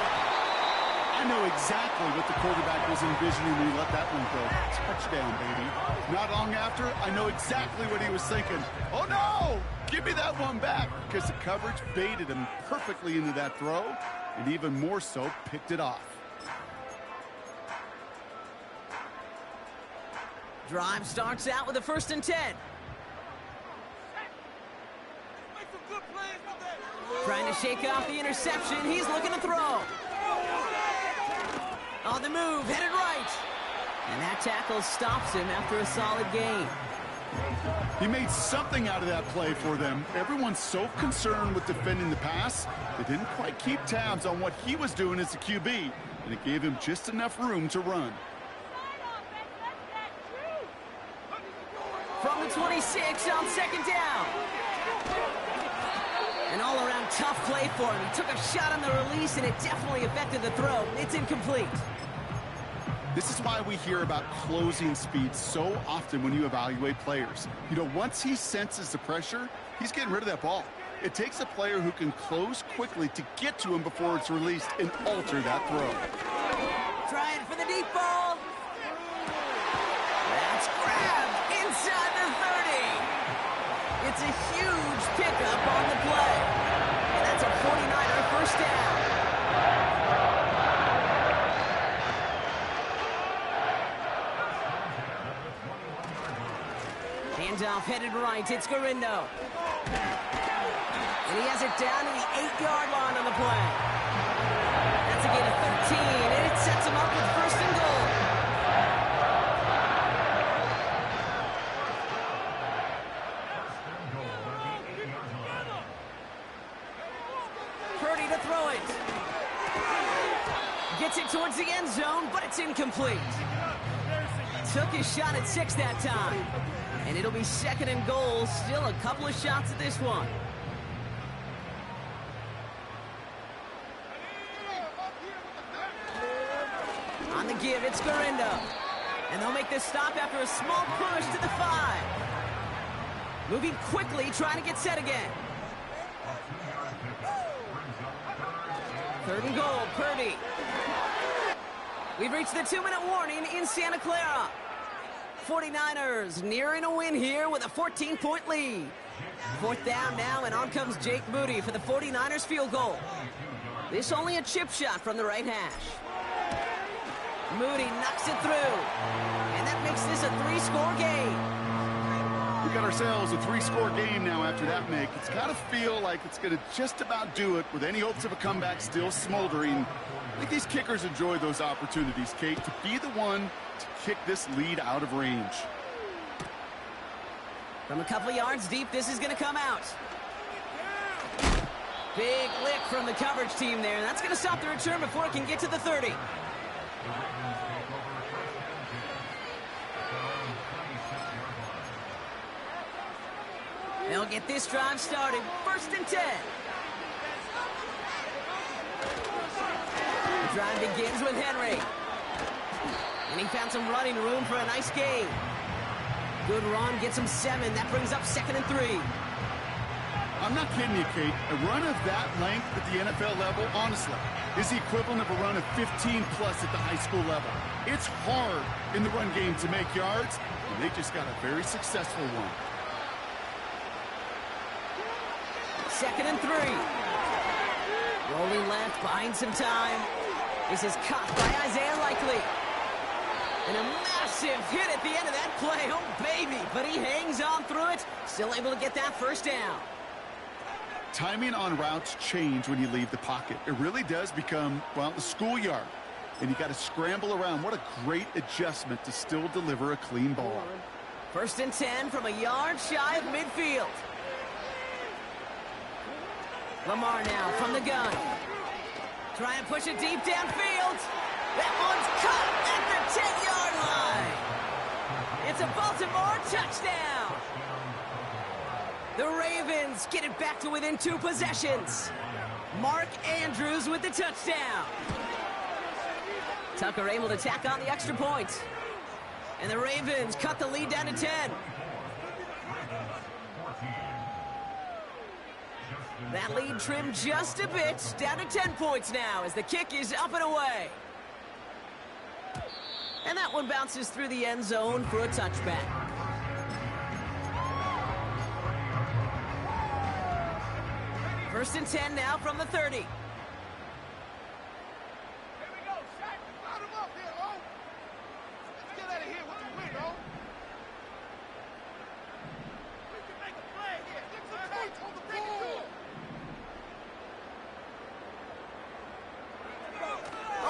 [SPEAKER 6] I know exactly what the quarterback was envisioning when he let that one go. Touchdown, baby. Not long after, I know exactly what he was thinking. Oh, no! Give me that one back, because the coverage baited him perfectly into that throw, and even more so, picked it off.
[SPEAKER 5] Drive starts out with a 1st and 10. Trying to shake off the interception. He's looking to throw. On the move, headed right. And that tackle stops him after a solid gain.
[SPEAKER 6] He made something out of that play for them. Everyone's so concerned with defending the pass, they didn't quite keep tabs on what he was doing as a QB, and it gave him just enough room to run.
[SPEAKER 5] From the 26 on 2nd down. An all-around tough play for him. He took a shot on the release, and it definitely affected the throw. It's incomplete.
[SPEAKER 6] This is why we hear about closing speed so often when you evaluate players. You know, once he senses the pressure, he's getting rid of that ball. It takes a player who can close quickly to get to him before it's released and alter that throw.
[SPEAKER 5] Trying for the deep ball. That's grabbed inside the 30. It's a huge pickup on the play. And that's a 49er 1st down. Handoff headed right. It's Garindo. And he has it down to the 8-yard line on the play. That's a gain of 13, and it sets him up with 1st and goal. Purdy to throw it. Gets it towards the end zone, but it's incomplete. Took his shot at 6 that time. And it'll be 2nd and goal. Still a couple of shots at this one. On the give, it's Garindo. And they'll make this stop after a small push to the 5. Moving quickly, trying to get set again. 3rd and goal, Purdy. We've reached the 2-minute warning in Santa Clara. 49ers nearing a win here with a 14-point lead. 4th down now, and on comes Jake Moody for the 49ers field goal. This only a chip shot from the right hash. Moody knocks it through, and that makes this a 3-score game.
[SPEAKER 6] We got ourselves a 3-score game now after that make. It's got to feel like it's going to just about do it with any hopes of a comeback still smoldering. I think these kickers enjoy those opportunities, Kate, to be the one to kick this lead out of range.
[SPEAKER 5] From a couple yards deep, this is going to come out. Big lick from the coverage team there. That's going to stop the return before it can get to the 30. They'll get this drive started. 1st and 10. The drive begins with Henry. And he found some running room for a nice gain. Good run, gets him 7. That brings up 2nd and 3.
[SPEAKER 6] I'm not kidding you, Kate. A run of that length at the NFL level, honestly, is the equivalent of a run of 15-plus at the high school level. It's hard in the run game to make yards, and they just got a very successful one.
[SPEAKER 5] 2nd and 3. Rolling left, buying some time. This is caught by Isaiah Likely. And a massive hit at the end of that play. Oh, baby. But he hangs on through it. Still able to get that 1st down.
[SPEAKER 6] Timing on routes change when you leave the pocket. It really does become, well, the schoolyard. And you got to scramble around. What a great adjustment to still deliver a clean ball.
[SPEAKER 5] 1st and 10 from a yard shy of midfield. Lamar now from the gun. Trying to push it deep downfield. That one's caught at the 10-yard line. It's a Baltimore touchdown. The Ravens get it back to within 2 possessions. Mark Andrews with the touchdown. Tucker able to tack on the extra point. And the Ravens cut the lead down to 10. That lead trimmed just a bit, down to 10 points now as the kick is up and away. And that one bounces through the end zone for a touchback. First and 10 now from the 30.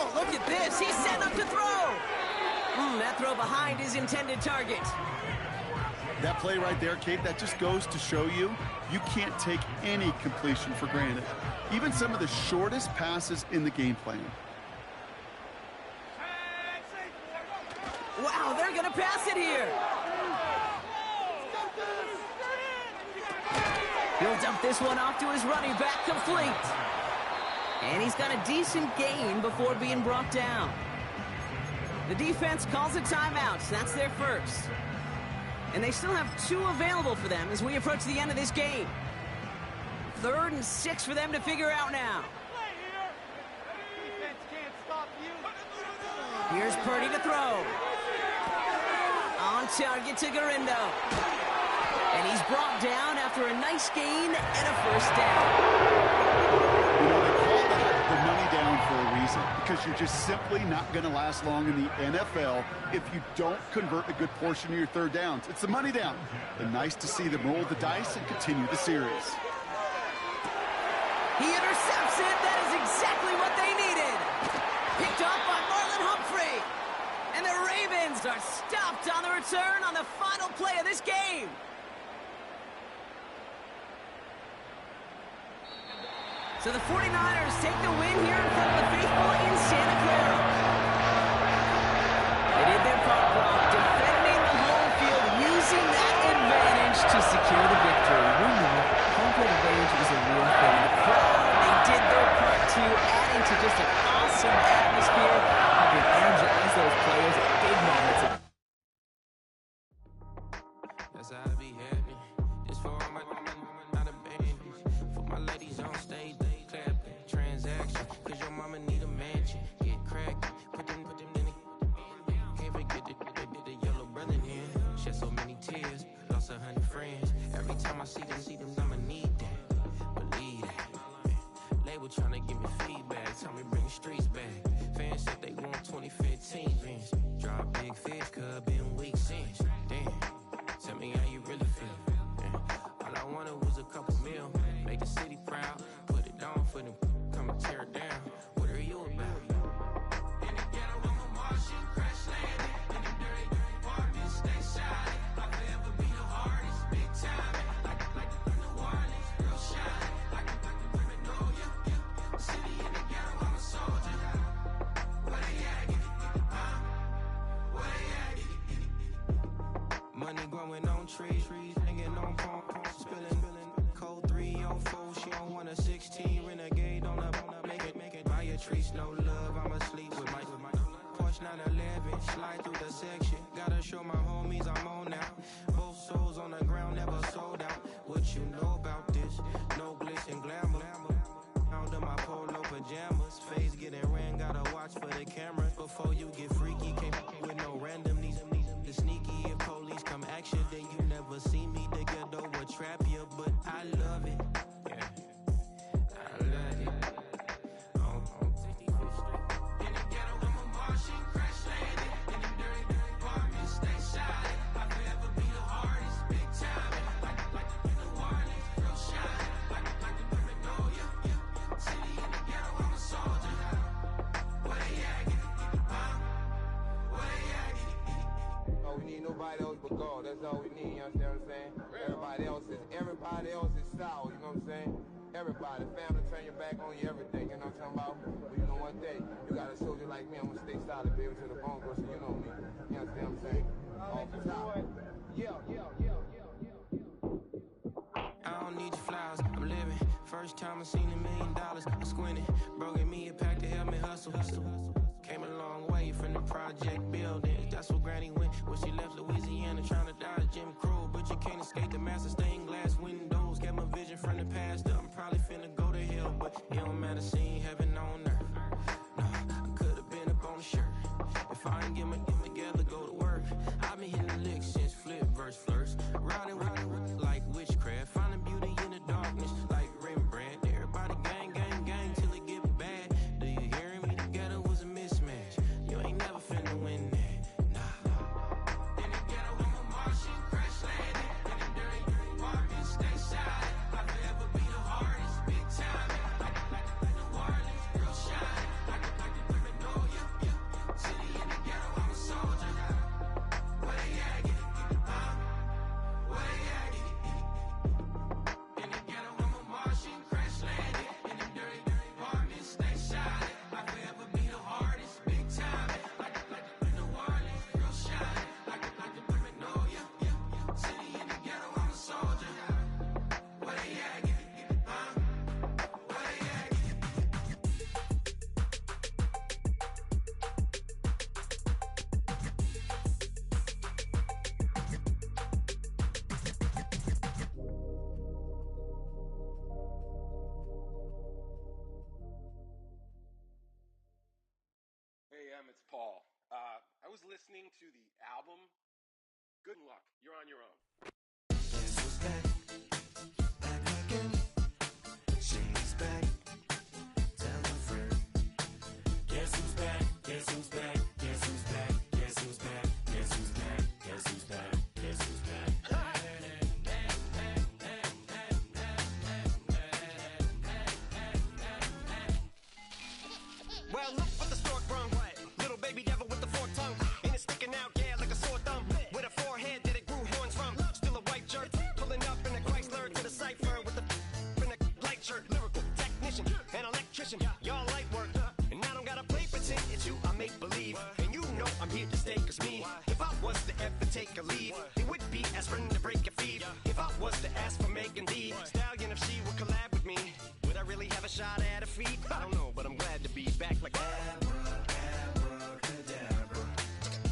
[SPEAKER 5] Oh, look at this. He's set up to throw. That throw behind his intended target.
[SPEAKER 6] That play right there, Kate, that just goes to show you, you can't take any completion for granted. Even some of the shortest passes in the game plan.
[SPEAKER 5] Wow, they're going to pass it here. He'll dump this one off to his running back, complete. And he's got a decent gain before being brought down. The defense calls a timeout. That's their first. And they still have 2 available for them as we approach the end of this game. 3rd and 6 for them to figure out now. Here's Purdy to throw. On target to Garindo. And he's brought down after a nice gain and a first down.
[SPEAKER 6] You know, they call that the money down for a reason, because you're just simply not going to last long in the NFL if you don't convert a good portion of your 3rd downs. It's the money down. And nice to see them roll the dice and continue the series.
[SPEAKER 5] He intercepts it. That is exactly what they needed. Picked off by Marlon Humphrey. And the Ravens are stopped on the return on the final play of this game. So the 49ers take the win here in front of the faithful in Santa Clara. They did their part, Brock, defending the home field, using that advantage to secure the victory. We know home field advantage is a real thing. The crowd, they did their part too, adding to just an awesome atmosphere, helping energize those players at big moments.
[SPEAKER 7] That's how I be happy. This for all my not a babies. For my ladies on stage, they clapping. Transaction, cause your mama need a mansion. Get cracked, put them in the. Can't forget the yellow brother here. Shed so many tears, lost 100 friends. Every time I see them, I'ma need that. Believe that. Label tryna give me feedback, tell me bring the streets back. Fans said they want 2015 Vince. Drop big fish, cuz been weak since. Damn. Tell me how you really feel. Yeah. All I wanted was a couple mil. Make the city proud. Put it down for them. Come and tear it down. What are you about? In the ghetto, I'm a Martian. Crash landing. In the dirty apartments, stay shiny. I'll forever be the hardest. Big time. Like New Orleans. Real shiny. Like Paranoia. City in the ghetto, I'm a soldier. Where they at? Where they at? Money growing on trees, hanging on palm, spilling, code 304. She don't want a 16 renegade on the make it. Buy a trees, no love. I'm asleep with my Porsche 911, slide through the section. Gotta show my homies I'm on now. Both souls on the ground, never sold out. What you know about this? No glitz and glamour. Under my polo pajamas, face getting ran. Gotta watch for the cameras before you get freaky. Can't with no random these sneaky. If police come action, then you never see me. The ghetto will trap you, but I love it. Yeah, I love it. In the ghetto, I'm a Martian, crash landing. In the dirty apartments, stay shiny. I'll forever be the hardest, big time. Like New Orleans, real shiny. Like Paranoia. City in the ghetto, I'm a soldier. Where they at? Where they at?
[SPEAKER 8] We need nobody else but God. That's all we need, you understand what I'm saying? Everybody else is sour, you know what I'm saying? Everybody, family, turn your back on you, everything, you know what I'm talking about? But you know one day, you got a soldier like me, I'm gonna stay solid, baby, to the bone, so you know me. You understand what I'm saying? Off the top. Yeah.
[SPEAKER 7] I don't need your flowers, I'm living. first time I seen $1 million, I squinted. Bro, gave me a pack to help me hustle. Came a long way from the project buildings. That's where Granny went when she left Louisiana, trying to dodge Jim Crow. But you can't escape the master stained glass windows. Got my vision from the past. I'm probably finna go to hell, but it don't matter. Seeing heaven on earth. No, I could have been up on the shirt. If I ain't get my get together, go to work. I've been hitting the licks since flip verse first. Riding like witchcraft, finding beauty in the darkness like Rembrandt. Everybody gang, gang, gang till it get bad. Do you hear me? Together was a mismatch. You ain't never finna win that. Nah. In the ghetto, I'm a Martian crash landing. In the dirty apartment, stay silent. I'll forever be the hardest, big time. Like the Warlins, real shine. Like the paranoia. City in the ghetto, I'm a soldier. Where they at? Get it, where they at? Get it. In the ghetto, I'm a Martian crash landing. In the dirty apartment, stay silent. I'll forever be the hardest, big time. Like the Warlins, real shine. Like the paranoia. City in the ghetto, I'm a soldier. Where they at? Get it, where they at?
[SPEAKER 9] Hey, it's Paul. I was listening to the album. Good luck. You're on your own.
[SPEAKER 3] Guess who's back? Back again. She's back. Tell a friend. Guess who's back? Guess who's back? Guess who's back? Guess who's back? Guess who's back? Guess who's back? Guess who's back?
[SPEAKER 10] Well, look what the stork brung. Little baby devil with the forked tongue. And it's sticking out, yeah, like a sore thumb. With a forehead that it grew horns from. Still a white jerk. Pulling up in a Chrysler to the cipher with the in a light shirt. Lyrical technician and electrician. Y'all light work. And I don't gotta play pretend. It's you I make believe. And you know I'm here to stay, cause me. If I was to ever take a leave, it would be aspirin to break a feed. If I was to ask for Megan D Stallion, if she would collab with me, would I really have a shot at a feat? I don't know, but I'm glad to be back like
[SPEAKER 3] Abracadabra.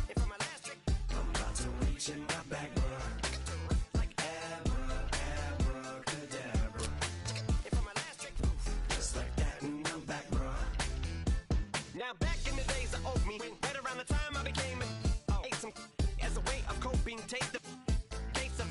[SPEAKER 10] And for my last trick,
[SPEAKER 3] I'm about to reach in my back, bruh. Like abracadabra.
[SPEAKER 10] and for my last trick,
[SPEAKER 3] Just like that, and I'm back, bruh.
[SPEAKER 10] now back in the days of old me, right around the time I became ate some as a way of coping. Take the case of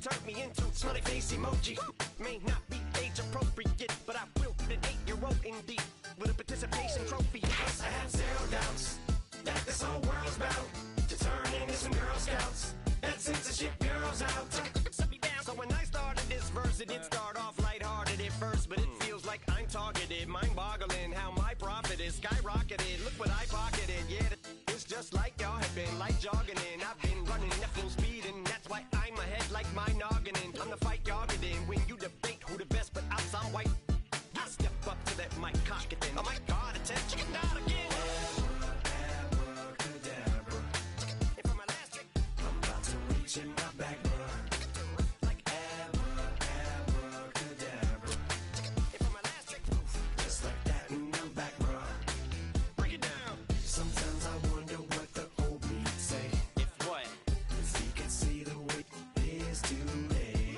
[SPEAKER 10] turned me into smiley face emoji. May not be age appropriate, but I will an 8-year-old indeed with a participation trophy.
[SPEAKER 3] Plus I have zero doubts that this whole world's bound to turn into some Girl Scouts. That censorship bureau's out.
[SPEAKER 10] Set me down. So when I started this verse, it did start off lighthearted at first, but it feels like I'm targeted. Mind-boggling how my profit is skyrocketed. Look what I pocketed. Yeah, it's just like y'all have been like jogging in. I've been running at full speed, and that's why I'm ahead like my noggin. I'm the fight y'all get in when you debate who the best, but I'm some white. I step up to that mic, cock it then. Oh my God, attention, chicken out again.
[SPEAKER 3] Abracadabra.
[SPEAKER 10] And for my last trick,
[SPEAKER 3] I'm about to reach in my back, bruh. Like abracadabra.
[SPEAKER 10] and for my last trick,
[SPEAKER 3] Just like that, and I'm back, bruh.
[SPEAKER 10] break it down.
[SPEAKER 3] Sometimes I wonder what the old me say.
[SPEAKER 10] If what?
[SPEAKER 3] If he could see the way it is today,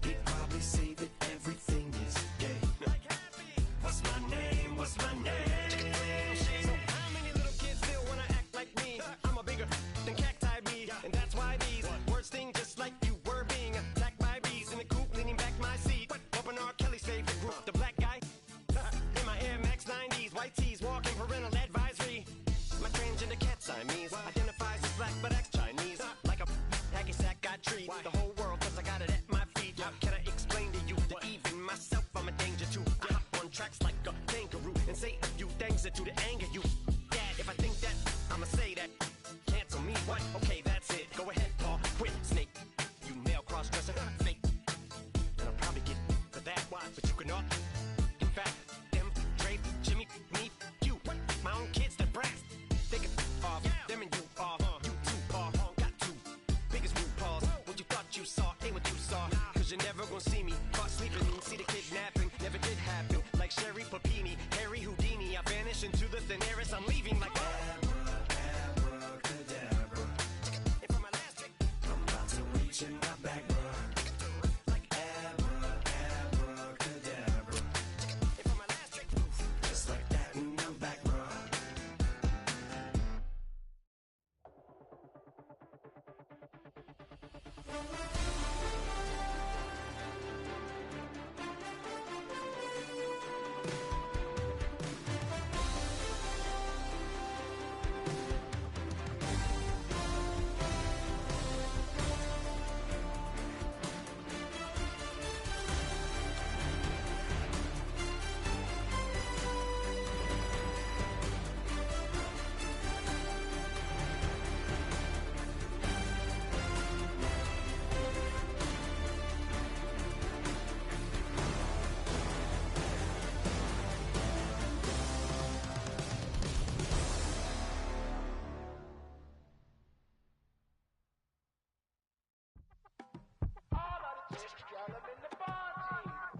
[SPEAKER 3] he'd probably say that everything is gay.
[SPEAKER 10] Like happy.
[SPEAKER 3] What's my name? What's my name?
[SPEAKER 10] So how many little kids still wanna act like me? I'm a bigger than cacti bee, and that's why these words sting just like you were being attacked by bees in the coop, leaning back my seat. Bumping R. Kelly's favorite group, the black guy. In my Air Max 90s, white tees, walking parental advisory. My transgender cat Siamese identifies as black but acts Chinese. Like a hacky sack I treat the whole world cause I got it at my feet. How can I explain to you that even myself I'm a danger to? I hop on tracks like a kangaroo and say a few things that do to anger you. Dad, if I think that, I'ma say that. Cancel me, what? Okay, that's it. Go ahead, Paul. Quit, snake. You male cross-dresser, fake. And I'll probably get for that, but you can all. In fact, them, Dre, Jimmy, me, you. My own kids that brass. They can off. Them and you are. You too, Paul. Got two. Biggest root paws. What you thought you saw ain't what you saw. Cause you're never gonna see me caught sleeping. See the kidnapping. Never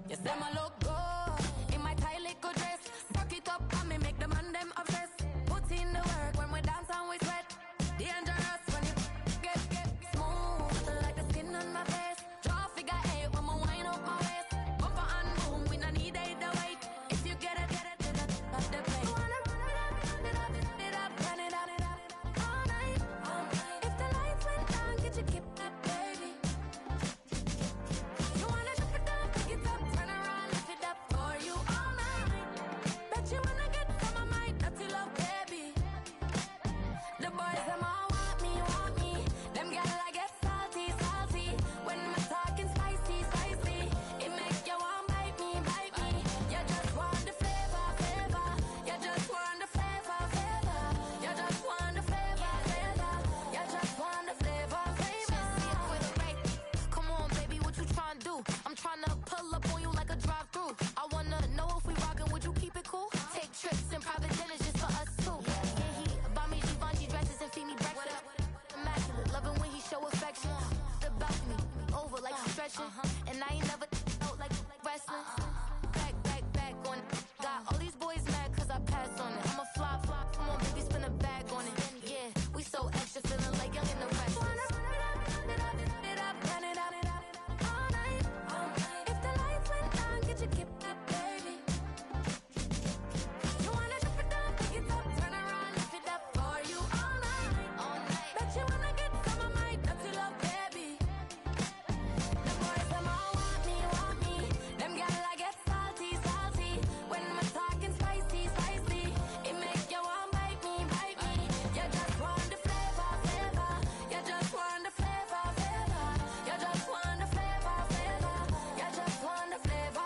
[SPEAKER 11] You say my look good in my tight little dress. Rock it up and me make the man them obsessed. Put in the work when we dance and we sweat. Dangerous when you get smooth like the skin on my face. Draw figure eight when me wind up my waist. Bumper and boom, we no need the weight. If you get it, that's the play. Wanna run it up, run it up, all night. If the lights went down, get you keep that baby. You wanna drop it down, pick it up, turn around, lift it up for you all night. Bet you wanna get some of my dirty love, baby. The boys them all want me. Them gyal I get salty. When my talking spicy. It make you want bite me. You just want the flavor. You just want the flavor. You just want the flavor. You just want the flavor. With a right. Come on, baby, what you tryna do? I'm tryna pull up on you like a drive-through. I wanna know if we rockin', would you keep it cool? Take trips in private dinners just for us two. Yeah, he buy me Givenchy dresses and feed me breakfast. Immaculate, loving when he show affection. About me, over like I'm stretching. And I ain't never out like wrestling. Back on it. Got all these boys mad cause I passed on it. I'm a flop. Come on, baby, spin a bag on it. Yeah, we so extra, feeling like young and the rest. Run it up, all night. If the lights went down, get you keep that baby. You wanna drop it down, pick it up, turn around, lift it up for you all night. Bet you wanna get some of my dirty love, baby. The boys them all want me. Them gyal I get salty. When my talking spicy. It make you want bite me. You just want the flavor. You just want the flavor. You just want the flavor. You just want the flavor.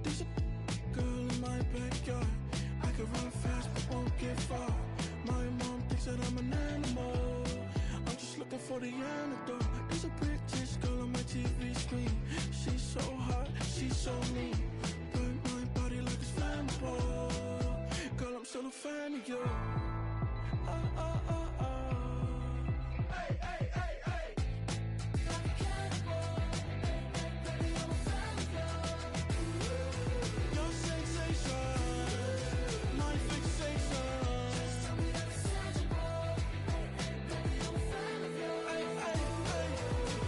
[SPEAKER 3] There's a girl in my backyard. I can run fast but won't get far. My mom thinks that I'm an animal. I'm just looking for the antidote. There's a British girl on my TV screen. She's so hot, she's so mean. Burn my body like it's flammable. Girl, I'm still a fan of you. Your sensation, my fixation.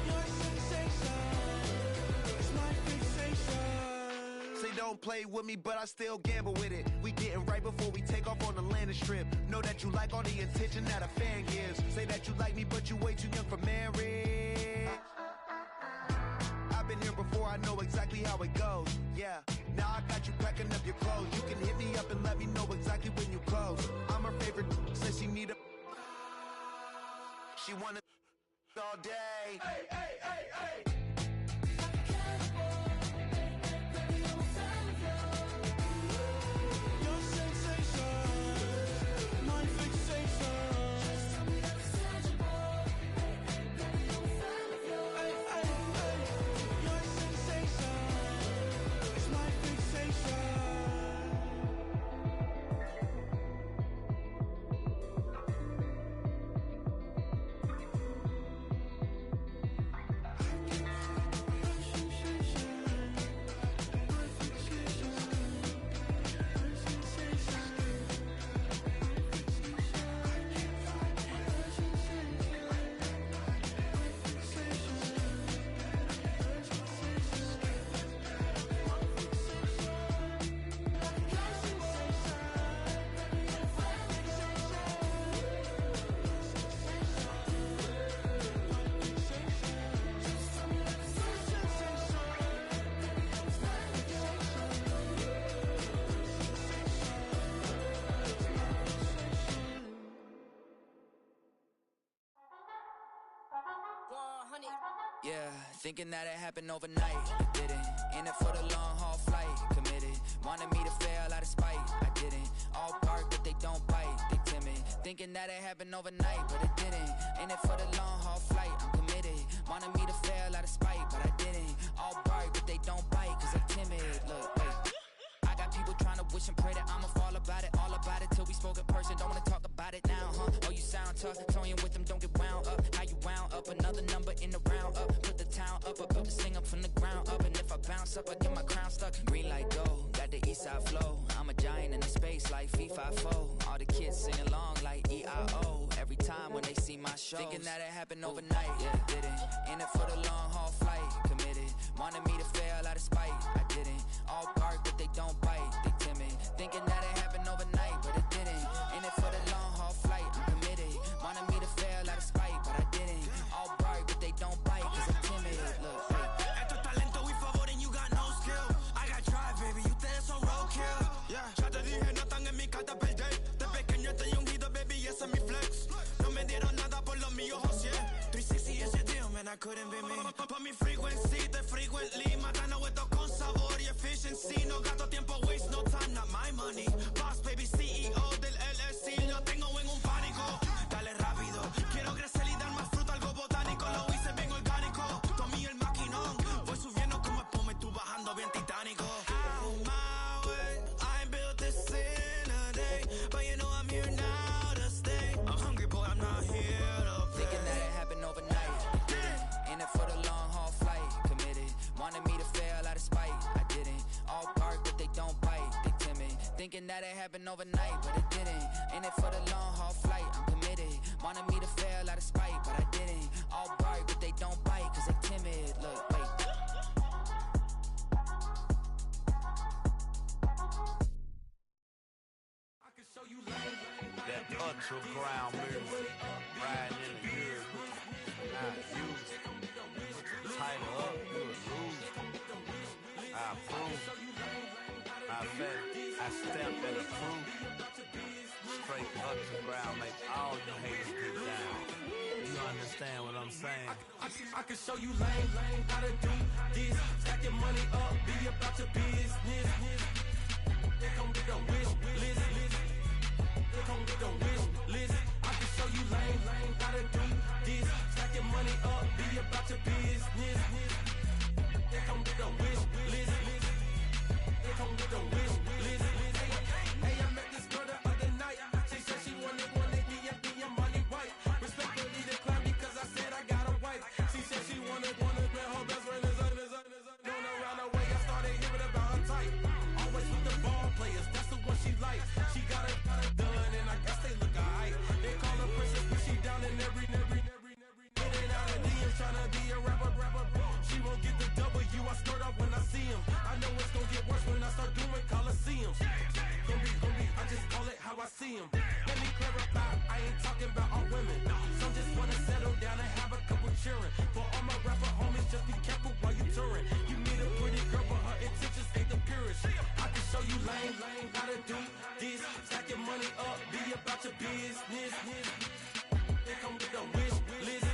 [SPEAKER 3] Your sensation is my fixation.
[SPEAKER 4] Say don't play with me, but I still gamble with it. We getting right before we take off on the landing strip. Know that you like all the attention that a fan gives. Say that you like me, but you way too young for marriage. I've been here before, I know exactly how it goes. Yeah, now I got you packing up your clothes. You can hit me up and let me know exactly when you close. I'm her favorite, says she need a. She wanna all day.
[SPEAKER 3] Your sensation, my fixation.
[SPEAKER 12] Yeah, thinking that it happened overnight. Didn't. In it for the long haul flight. Committed. Wanted me to fail out of spite. I didn't. All bark, but they don't bite. They timid. Thinking that it happened overnight, but it didn't. In it for the long haul flight. I'm committed. Wanted me to fail out of spite, but I didn't. All bark, but they don't bite, cause I'm timid. Look, wait. I got people trying to wish and pray that I'ma fall about it, all about it till we spoke in person. Don't wanna talk about it now, huh? Oh, you sound tough, toying with them, don't get wound up. How you wound up? Another number in the round up. Put the town up, I built this thing up from the ground up. And if I bounce up, I get my crown stuck. Green light go, got the east side flow. I'm a giant in the space like FIFA4. All the kids sing along like EIO. Every time when they see my show, thinking that it happened overnight, yeah, didn't. In it for the long haul flight, committed. Wanted me to fail out of spite, I didn't. All bark, but they don't bite, they timid. Thinking that it happened overnight, but it didn't. In it for the long haul flight, I'm committed. Wanted me to fail out of spite, but I didn't. All bark, but they don't bite, cause I'm timid. Look,
[SPEAKER 10] Esto es talento y favor and you got no skill. I got drive, baby, ustedes son roadkill. Yeah, ya te dije, no están en mi carta perder. De pequeño estoy ungido, baby, y ese es mi flex. No me dieron nada por lo mío, José. 360 is your deal, man, I couldn't be me. Pa' mi frequency, te frequently. Matando esto con sabor y efficiency. No gasto tiempo, waste no time, not my money. Boss, baby, CEO del LLC. Lo tengo en un pánico. Dale rápido, quiero crecer y dar más fruto, algo botánico. Lo hice bien orgánico. Tomé el maquinón. Voy subiendo como espuma y tú bajando bien titánico. Out my way, I ain't built this in a day. But you know I'm here now to stay. I'm hungry, boy, I'm not here to play.
[SPEAKER 12] thinking that it happened overnight, didn't. In it for the long haul flight, committed. Wanted me to fail out of spite, I didn't. All bark, but they don't bite, they timid. Thinking that it happened overnight, but it didn't. In it for the long haul flight, I'm committed. Wanted me to fail out of spite, but I didn't. All bark, but they don't bite, cause they timid. Look, wait.
[SPEAKER 1] That ultra ground music, riding in the years, I use it. Title up, you a lose. I approve. I bet, I step and approve. Straight ultra ground makes all you haters get down. You understand what I'm saying?
[SPEAKER 10] I can show you lame, how to do this. Stack your money up, be about your business. They come with a wish list. They come with a wish list. I can show you lame, how to do this. Stack your money up, be about your business. They come with a wish list. They come with a wish list. Hey, I met this girl the other night. She said she wanted me and be a money white. Respectfully declined because I said I got a wife. She said she wanted man, her best friend is known around the way. I started hearing about her type. Always with the ball players, that's the one she likes. She got it done, and I guess they look alright. They call her princess, but she down in every. In and out of DMs, tryna be a rapper. She won't get the W, I skirt off when I see him. I know it's gonna get worse when I start doing Coliseums. Gonna be, I just call it how I see him. Let me clarify, I ain't talking about all women. Some just wanna settle down and have a couple cheering. For all my rapper homies, just be careful while you touring. You meet a pretty girl, but her intentions ain't the purest. I can show you lame, how to do this. Stack your money up, be about your business. They come with a wish list.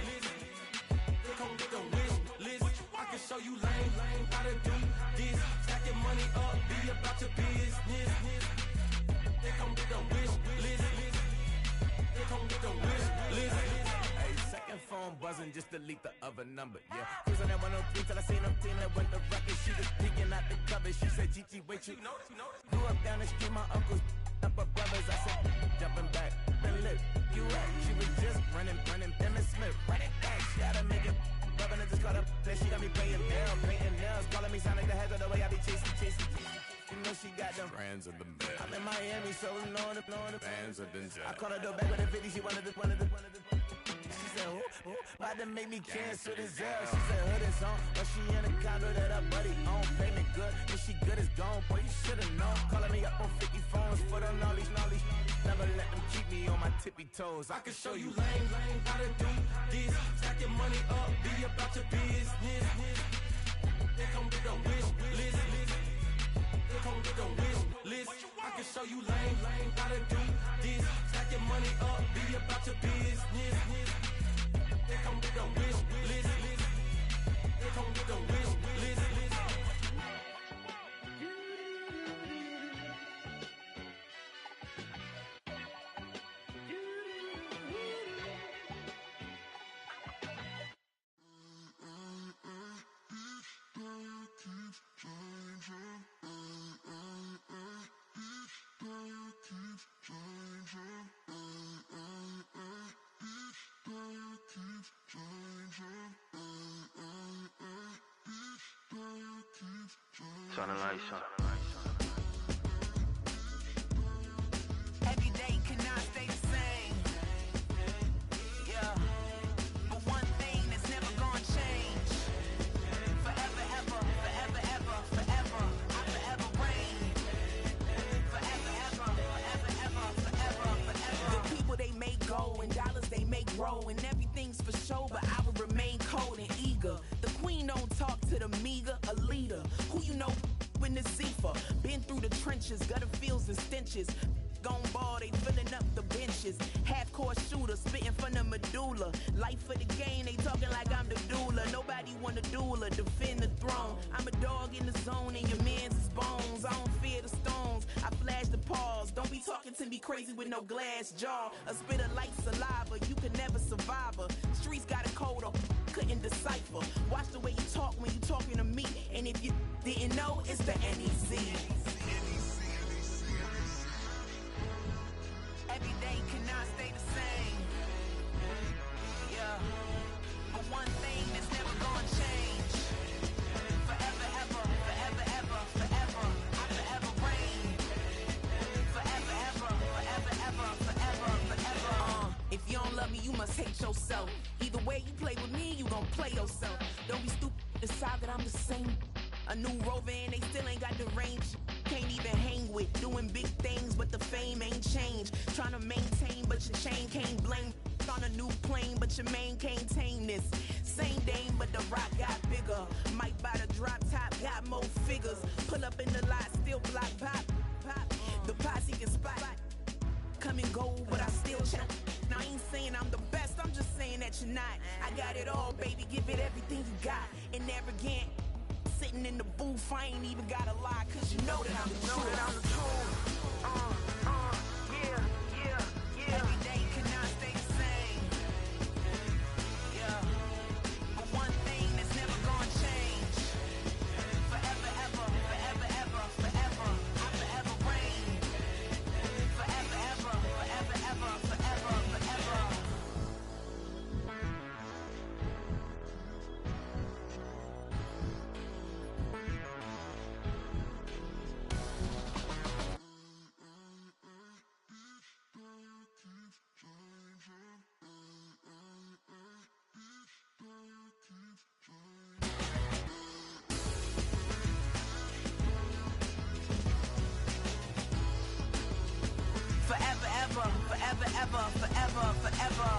[SPEAKER 10] They come with a wish list. I can show you lame, how to do this. Stack your money up, be about your business. They come with a wish list. They come with a wish list.
[SPEAKER 13] Hey, second phone buzzing, just delete the other number, yeah. Cruising at 103 till I seen them teaming with the record. She was peeking out the cover. She said, Gigi, wait, you grew up down the street, my uncles up her brothers. I said, jumping back, been lit. You at? She was just running, Emmett Smith, running back. She had to make it. Rubbing it, just caught up. Then she got me painting nails, calling me sound like the heads of the way I be chasing. You know she got them
[SPEAKER 1] Brands of the best.
[SPEAKER 13] I'm in Miami, so knowing the
[SPEAKER 1] Bands of the
[SPEAKER 13] I called her door back with a 50, she wanted the. She said, who? About to make me cancel this L. She said, hood is on, but she in a condo that her buddy own. Payment good, if she good is gone, boy, you should've known. Calling me up on 50 phones for the knowledge. Never let them keep me on my tippy toes. I can show you
[SPEAKER 10] lame, how to do this. Stack your money up, be about your business. They come with a wish list. They come with a wish list. I can show you lame, how to do this. Stack your money up, be about your business. They come with a wish list.
[SPEAKER 14] Turn the lights on.
[SPEAKER 15] Every day cannot stay the same. Yeah. But one thing that's never gonna change. Forever, ever, forever, ever, forever. I forever reign. Forever, ever, forever, ever, forever, forever. The people they make go and dollars they make grow and everything's for show, but I will remain cold and eager. The queen don't talk to the meager, a leader. Who you know in the Zephyr? Been through the trenches, gutter fields and stenches. Gone ball, they filling up the benches. Half-court shooter, spitting from the medulla. Life for the game, they talking like I'm the doula. Nobody want a doula, defend the throne. I'm a dog in the zone and your man's is bones. I don't fear the stones, I flash the paws. Don't be talking to me crazy with no glass jaw. A spit of light saliva, you can never survive her. Streets got a code up, couldn't decipher. Watch the way you talk when you talking to me. And if you didn't know, it's the NEC. Every day cannot stay the same. Yeah. But one thing that's never gonna change. Forever, ever, forever, ever, forever. I forever reign. Forever, ever, forever, ever, forever, forever. If you don't love me, you must hate yourself. Either way you play with me, you gon' play yourself. Don't be stupid, decide that I'm the same. A new rover and they still ain't got the range. Can't even hang with, doing big things, but the fame ain't changed. Trying to maintain, but your chain can't blame. On a new plane, but your main can't tame this. Same dame, but the rock got bigger. Might buy the drop top, got more figures. Pull up in the lot, still block pop, pop. The posse can spot. Come and go, but I still check. Now I ain't saying I'm the best, I'm just saying that you're not. I got it all, baby, give it everything you got. And never again. Sitting in the booth, I ain't even gotta lie, cause you know that I'm the truth. Yeah, yeah, yeah. Every day cannot stay the same. Yeah. But one thing that's never gonna change. Forever, ever, forever, ever, forever. I forever reign. Forever, ever, forever, ever, forever, forever. Forever, ever, forever, ever, forever, forever.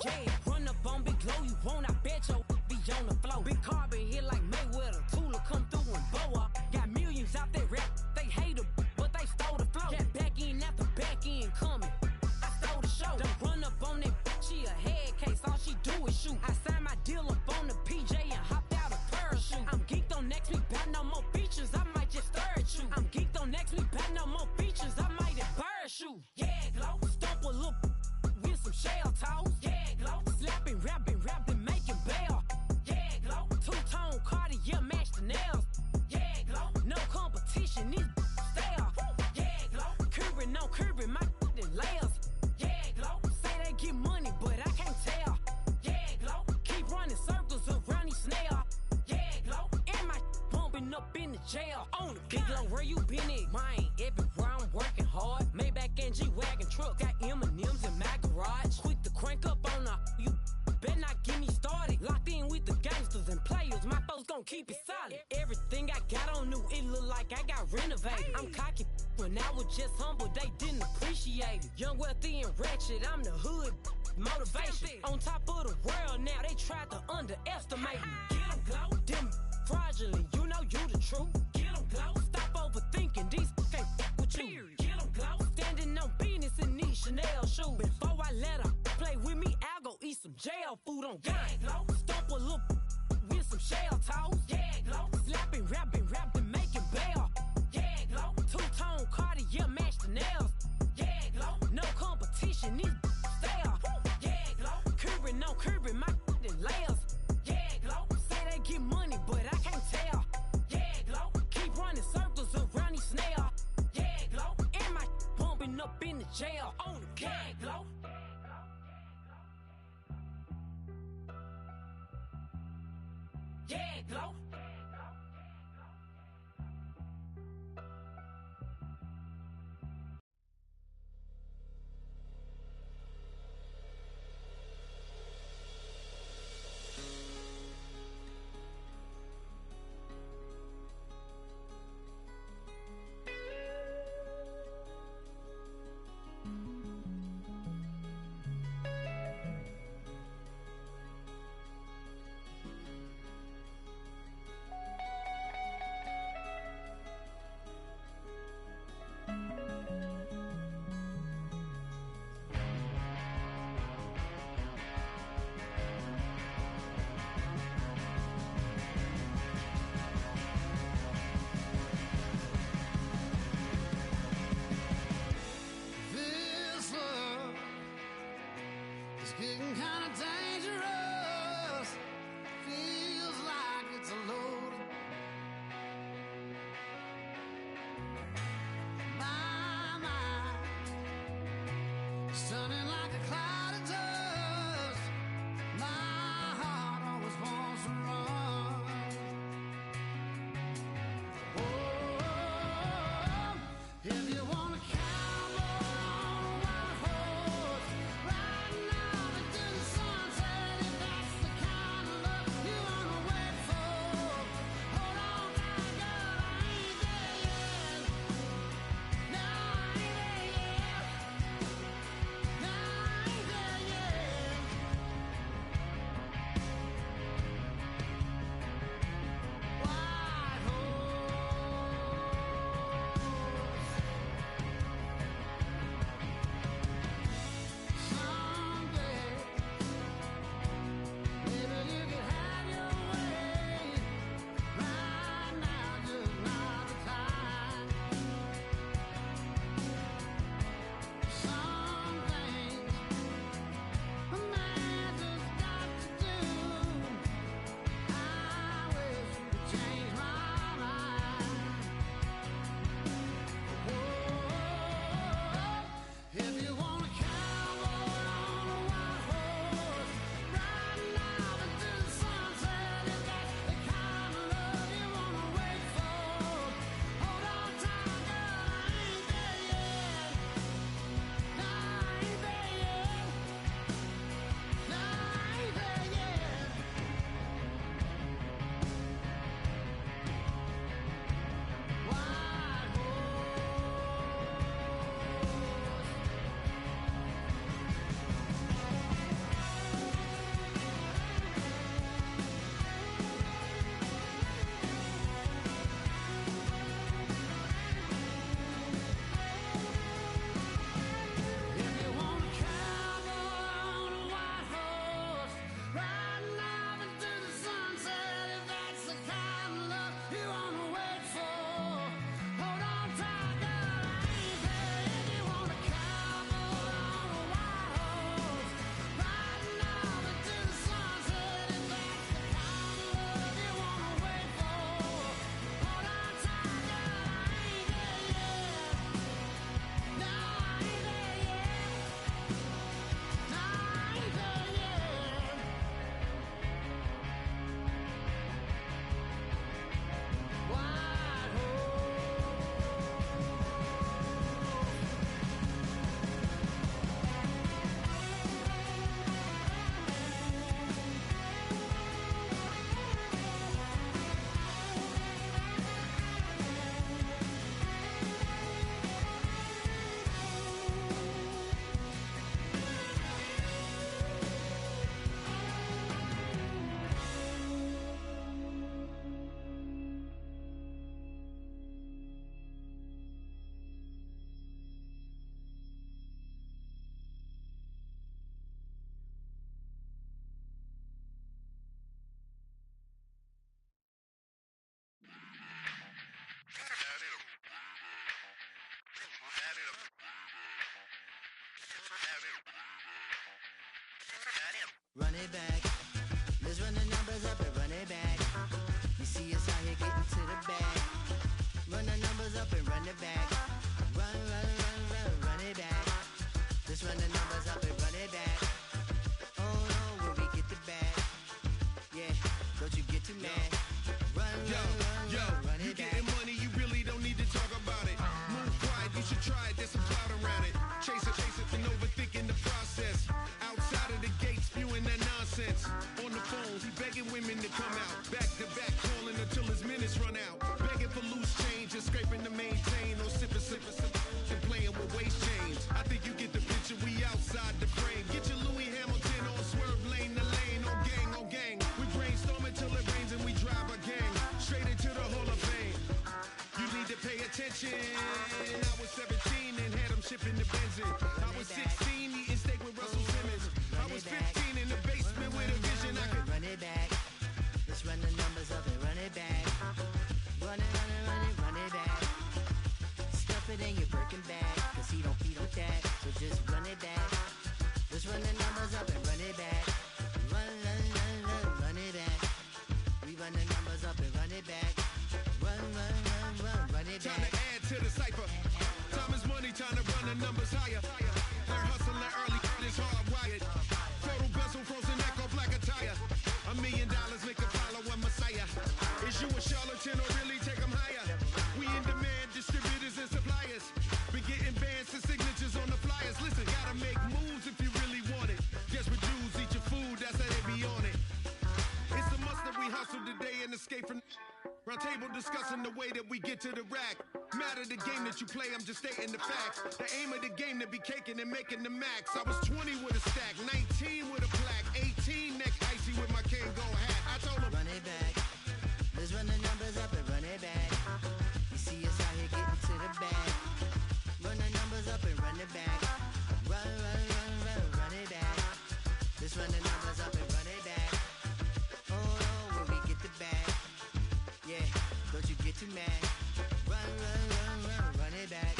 [SPEAKER 16] Yeah, run up on Big Glow, you won't, I bet your be on the floor. Big carbon hit like Mayweather, Tula come through and blow up. Got millions out there rap, they hate her, but they stole the flow. Got back in after back in coming. I stole the show. Don't run up on that bitch, she a head case, all she do is shoot. I signed my deal up on the PJ and hopped out a parachute. I'm geeked on next week, got no more features, I might just stir at you. I'm geeked on next week, got no more features, I might embarrass you. Yeah, Glow, stomp a little with some shell toes. Yeah, Glow, slapping, rapping, making bail. Yeah, Glow, two-tone Cartier match the nails. Yeah, Glow, no competition, these stale. Yeah, Glow, curbing, no curbing, my layers. Yeah, Glow, say they get money, but I can't tell. Yeah, Glow, keep running circles around these snails. Yeah, Glow, and my bumping up in the jail. On the Big Glow, where you been at? Mine, everywhere I'm working hard. Maybach and G-Wagon truck, got M&M's in my garage. Quick to crank up on her, you better not get me started. Locked in with the gangsters and players, my folks gon' keep it solid. Everything I got on new, it look like I got renovated. I'm cocky, when I was just humble, they didn't appreciate it. Young, wealthy, and ratchet, I'm the hood motivation. On top of the world now, they tried to underestimate me. Get 'em, Glow, them fraudulent, you know you the truth. Get 'em, Glow, stop overthinking, these can't with you. Get 'em, Glow, standing on business in these Chanel shoes. Before I let her play with me, I'll go eat some jail food on God. Glow, stomp a little with some shell toes. Yeah, Glow, slapping, rapping, making bail. Yeah, Glow, two-tone Cartier match the nails. Yeah, Glow, no competition, these stale. Yeah, Glow, curbing, no curbing, my layers. Yeah, Glow, say they get money, but Yeah, glow.
[SPEAKER 3] back. Run, run
[SPEAKER 17] You
[SPEAKER 3] it back.
[SPEAKER 17] getting money, you really don't need to talk about it. Move quiet, you should try it, there's some clout around it. Chase it, and overthinking the process. Outside of the gate, spewing that nonsense. On the phone, he begging women to come out. Back to back, calling until his minutes run out. Begging for loose change and scraping to maintain. Or sipping, and playing with waist chains. I think you get the picture, we outside the frame. Get your Louis Hamilton on swerve lane to lane. On gang. We brainstorm until it rains and we drive a gang. Straight into the Hall of Fame. You need to pay attention. I was 17 and had them shipping the Benzin. I was 16 eating steak with Russell Simmons. I was 15 in the basement with a vision. I could
[SPEAKER 3] Run it back. Let's run the numbers up and run it back. Run it back. Stuff it in your Birkin bag, cause he don't feed with that. So just run it back. Let's run the numbers up and run it back. Run it back. We run the numbers up and run it back. Run it
[SPEAKER 17] time
[SPEAKER 3] back.
[SPEAKER 17] to add to the cipher. Time is money, time to run the numbers higher. Learn hustling early, it's hardwired. Total bezel, frozen neck or black attire. $1 million make a follow a messiah. Is you a charlatan or really take them higher? We in demand, distributors and suppliers. Been getting bands and signatures on the flyers. Listen, gotta make moves if you really want it. Desperate Jews eat your food, that's how they be on it. It's a must that we hustle today and escape from round table discussing the way that we get to the rack. Matter the game that you play, I'm just stating the facts. The aim of the game to be caking and making the max. I was 20 with a stack, 19 with a plaque, 18 neck icy with my Kango hat. I told him,
[SPEAKER 3] run it back. Let's run the numbers up and run it back. You see us out here getting to the bag. Run the numbers up and run it back. Run it back. Let's run the numbers up and run it back. Oh, when we get the bag. Yeah, don't you get too mad. Run it back.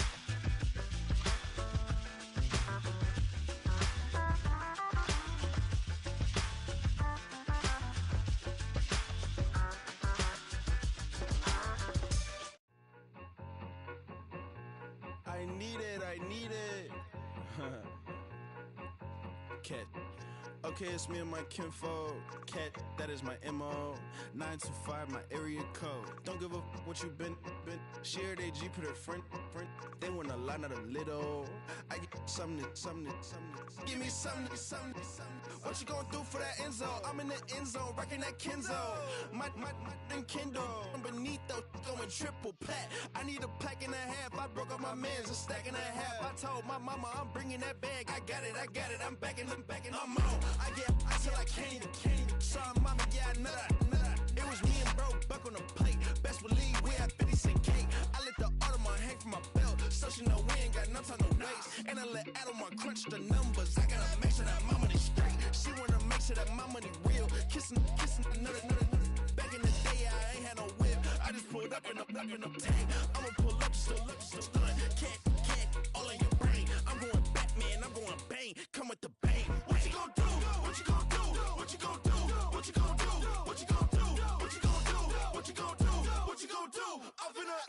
[SPEAKER 18] I need it. Cat. Okay, it's me and my kinfolk. Cat, that is my MO. 925, my area code. Don't give a what you been. Shared AG, put her friend. They want a lot, not a little. I get something. Give me something. What you gonna do for that end zone? I'm in the end zone, rocking that Kenzo. My Kindle. Beneath though, going triple plat. I need a pack and a half. I broke up my man's a stack and a half. I told my mama I'm bringing that bag. I got it. I'm backing. I'm on. I get till I can't. Sorry, mama, yeah, I nut. It was me and bro, buck on the plate. Best believe we had 50 cent cake. I let the Audemars hang from my belt, so she know we ain't got no time to waste. And I let Audemars crunch the numbers. I gotta make sure that my money straight. She wanna make sure that my money real. Kissing another. Back in the day, I ain't had no whip. I just pulled up in a tank. I'ma pull up just to stun. Cat, all in your brain. I'm going Batman, I'm going bang. Come with the bang. What you gonna do? What you gonna do? What you gonna do? What you gonna do? What you gonna do? What you gonna do? What you gonna do? What you gonna do? I'm finna.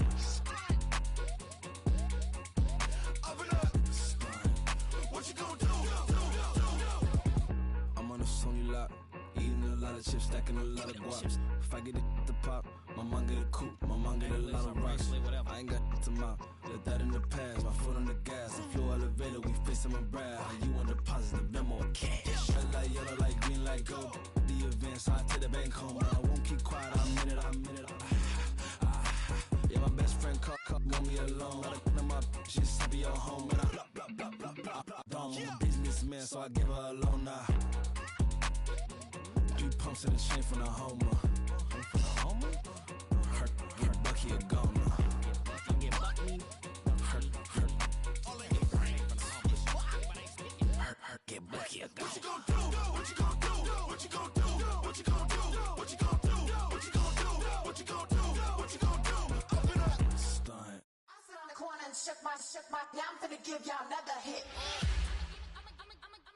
[SPEAKER 18] What you gonna do?
[SPEAKER 19] I'm on a Sony lot, eating a lot of chips, stacking a lot of guaps. If I get it to pop, my mom get a coupe, my mom get a lot of rocks. I ain't got to mouth, let that in the past. My foot on the gas, I flew elevator, we facing my brad. How you want deposit the memo of cash? Red light, yellow light, green light, go. The event, so I take the bank home. I won't keep quiet, I'm in it. Yeah, my best friend want me alone. Let my she's happy at home. And I blah. I'm a businessman, so I give her a loan now. 3 pumps in the chain from the Homer. Her Bucky a goner. Get Bucky a goner.
[SPEAKER 17] What you gonna do? What you gonna do? What you gonna do? What you gonna do? What you gonna do? What you gonna do? What you gonna do? What you gonna do? Up and up.
[SPEAKER 19] Stunt.
[SPEAKER 20] I sit on the corner and shook my. Yeah, I'm finna give y'all another hit.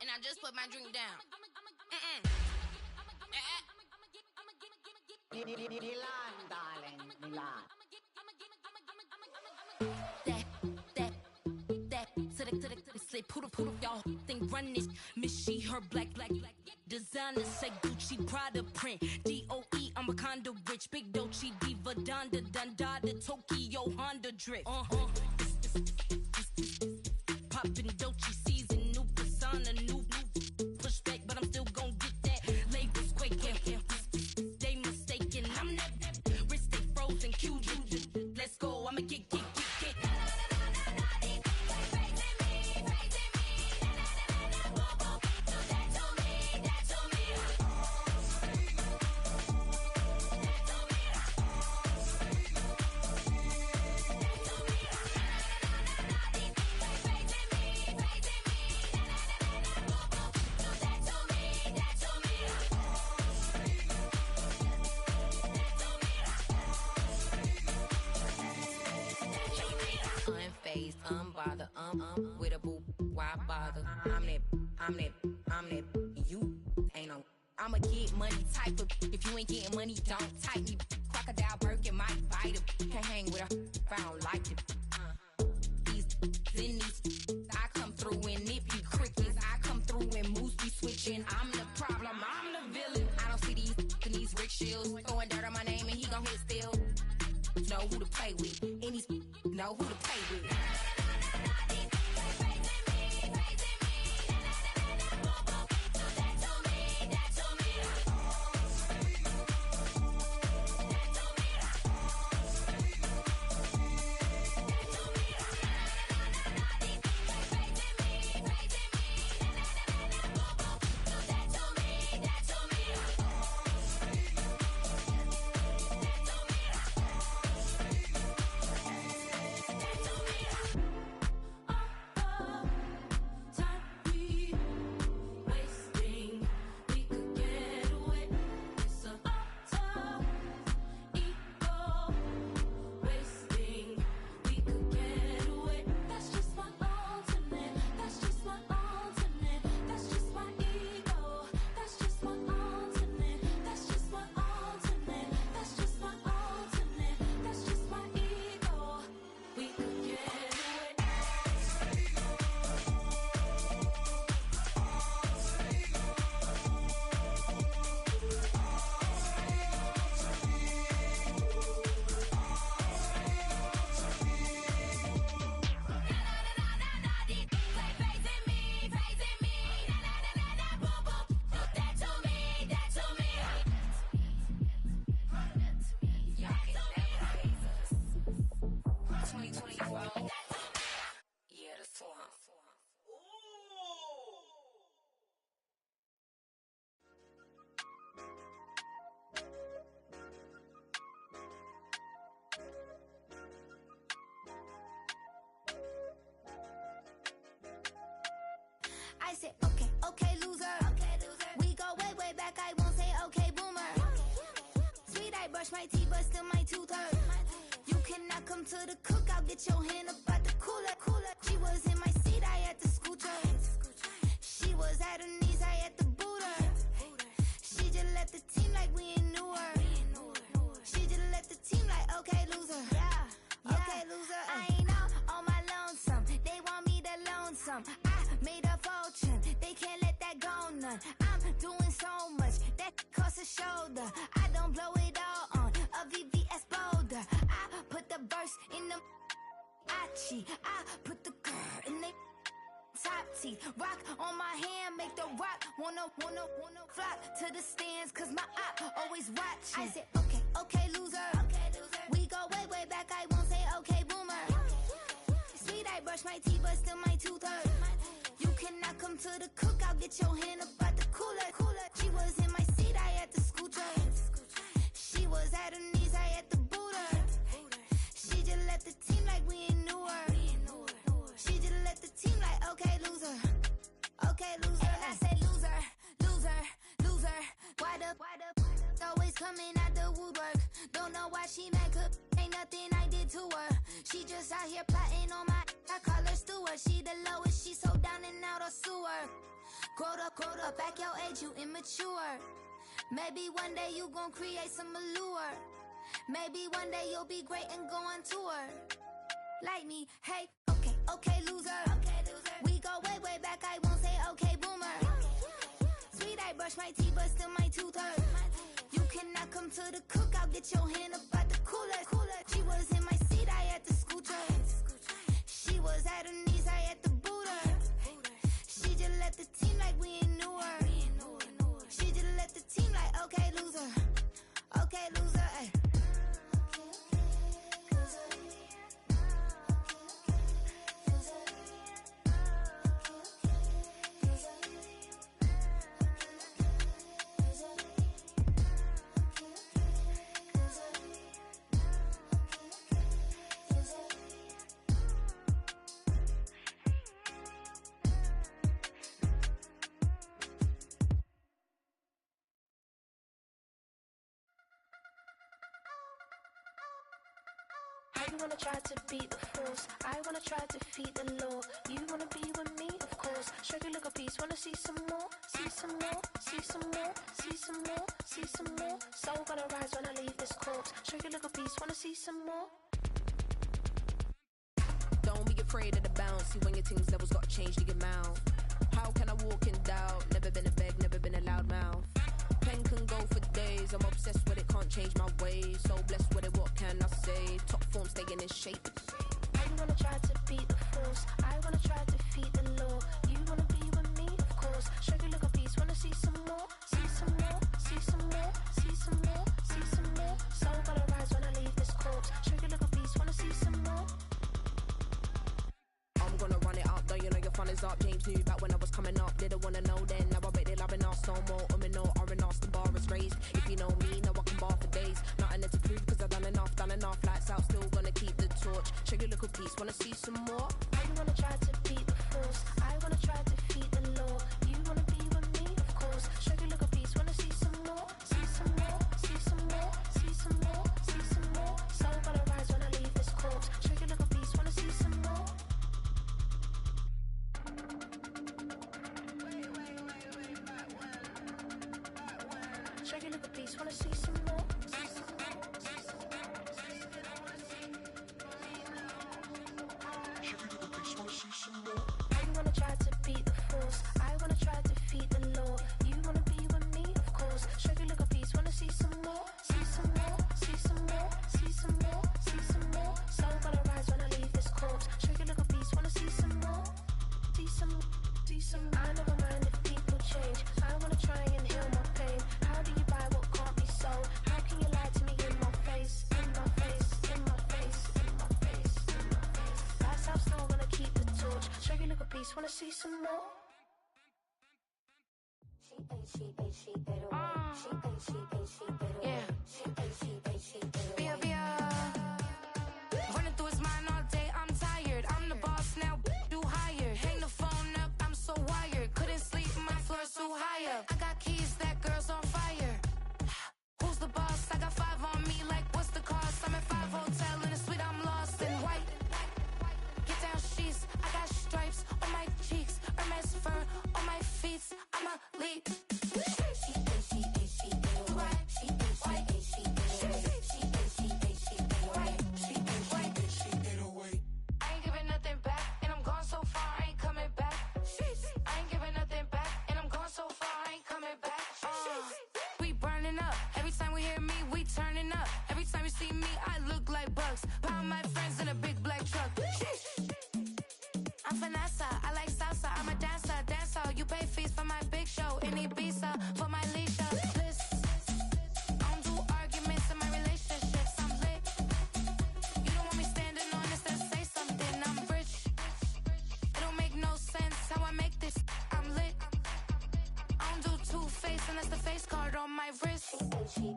[SPEAKER 11] And I just put my drink down.
[SPEAKER 20] Milan, darling, Milan.
[SPEAKER 11] That to the slip, poodle, y'all think run this. Miss she her black designer say Gucci Prada print. DOE,
[SPEAKER 16] I'm a condo rich, big Dolce diva, Donda, the Tokyo Honda drift. Poppin' Dolce season, new persona, new pushback, but I'm still gon' get that. Labels quaking, they mistaken. I'm that wrist stay frozen, QG. Let's go, I'ma get.
[SPEAKER 21] Unfazed, unbothered, with a boo, why bother? I'm that, you ain't no. I'm a get money type of, if you ain't getting money, don't type me. Crocodile Birkin might bite him. Can't hang with her if I don't like it. These, I come through and nip you crickets. I come through and moose be switching. I'm the problem, I'm the villain. I don't see these rickshaws throwing dirt on my name and he gon' hit still. Know who to play with, and these know who to play with.
[SPEAKER 11] I said, okay, loser. We go way back, I won't say okay, boomer. Sweet, I brush my teeth, but still my tooth hurt. You cannot come to the cookout, get your hand up at the cooler. She was in my seat, I had to scoot her. She was at her knees, I had to boot her. She just left the team like we ain't knew her. She just left the team like, okay, loser. Okay, loser. I ain't out on my lonesome. They want me to loan some. I made a fortune. They can't let that go none. I'm doing so much that costs a shoulder. I don't blow it all on a VVS boulder. I put the verse in the Achi. I put the girl in the top teeth. Rock on my hand, make the rock wanna flock to the stands, cause my op always watching. I said, okay, loser. We go way back, I won't say okay, boomer. Sweet, I brush my teeth, but still my tooth hurt. You cannot come to the cookout, get your hand up at the cooler. She was in my seat, I had to scoot her. She was at her knees, I had to boot her. She just left the team like we ain't knew her. She just left the team like, okay, loser. Okay, loser. And I said, loser. Why the always coming out the woodwork? Don't know why she mad, cause ain't nothing I did to her. She just out here plotting on my, I call her steward. She the lowest, she so down and out of sewer. Growed up, back your age, you immature. Maybe one day you gon' create some allure. Maybe one day you'll be great and go on tour. Like me, hey, okay, loser. We go way back, I won't say okay, boomer. Sweet, I brush my teeth, but still my tooth hurt. You cannot come to the cookout, get your hand up out the cooler. She was in my seat, I had to scoot her. She was at her knees, I had to boot her. She just left the team like we ain't knew her. She just left the team like, okay, loser. Okay, loser, ay.
[SPEAKER 2] You wanna try to beat the force, I wanna try to defeat the law. You wanna be with me, of course. Show you little piece, wanna see some more, see some more, see some more, see some more, see some more. Soul gonna rise when I leave this corpse. Show you little piece, wanna see some more.
[SPEAKER 21] Don't be afraid of the bounce. See when your things levels got changed to your mouth. How can I walk in doubt? Never been a beg, never been a loud mouth. Pen can go for days. I'm obsessed with it, can't change my ways. So blessed with it, what can I say? Top form staying in shape.
[SPEAKER 2] You wanna try to beat the force, I wanna try to defeat the law. You wanna be with me, of course. Show you little piece, wanna see some more, see some more, see some more, see some more, see some more. Soul gonna rise when I leave this corpse. Show you little piece, wanna see some more.
[SPEAKER 21] I'm gonna run it up, though you know your fun is up. James knew back when I was coming up, didn't wanna know then. Now I bet they're loving us no more. No R&R, the bar is raised. If you know me, now I can bar for days. Nothing to prove, cause I've done enough. Lights out, still gonna keep the torch. Show you little piece, wanna see some more?
[SPEAKER 2] You wanna try to beat the force, I wanna try to defeat the law. You wanna be with me, of course. Show you little piece, wanna see some more, see some more, see some more, see some more, see some more. Soul gonna rise when I leave this corpse. Show you little piece, wanna see some more. Show you little piece, wanna see some more. You wanna try to beat the force, I wanna try to defeat the law. You wanna be with me, of course. Show you little piece, wanna see some more, see some more, see some more, see some more, see some more. Soul gonna rise when I leave this corpse. Show you little piece, wanna see some more, see some, see some. I never mind if people change. I wanna try and heal my pain. How do you buy what can't be sold? How can you lie to me in my face, in my face, in my face, in my face, in my face? That's how still gonna keep the torch. Show you little piece, wanna see some more?
[SPEAKER 11] Running through his mind all day, I'm tired. I'm the boss now, do higher. Hang the phone up, I'm so wired. Couldn't sleep, my floor's so high up. I got keys, that girl's on fire. Who's the boss? I got 5 on me, like what's the cost? I'm at 5 hotel in a suite, I'm lost in white. Get down sheets, I got stripes on my cheeks, Hermes fur on my feet. I'm a lead. I ain't giving nothing back, and I'm gone so far, I ain't coming back. I ain't giving nothing back, and I'm gone so far, I ain't coming back. We burning up, every time we hear me, we turning up. Every time you see me, I look like bugs. Pound my friends in a big black truck. I'm Vanessa, I like salsa, I'm a dancer, You pay fees for my big show in Ibiza, for my leisure. I don't do arguments in my relationships, I'm lit. You don't want me standing on this, then say something, I'm rich. It don't make no sense how I make this, I'm lit. I don't do two-face unless the face card on my wrist. She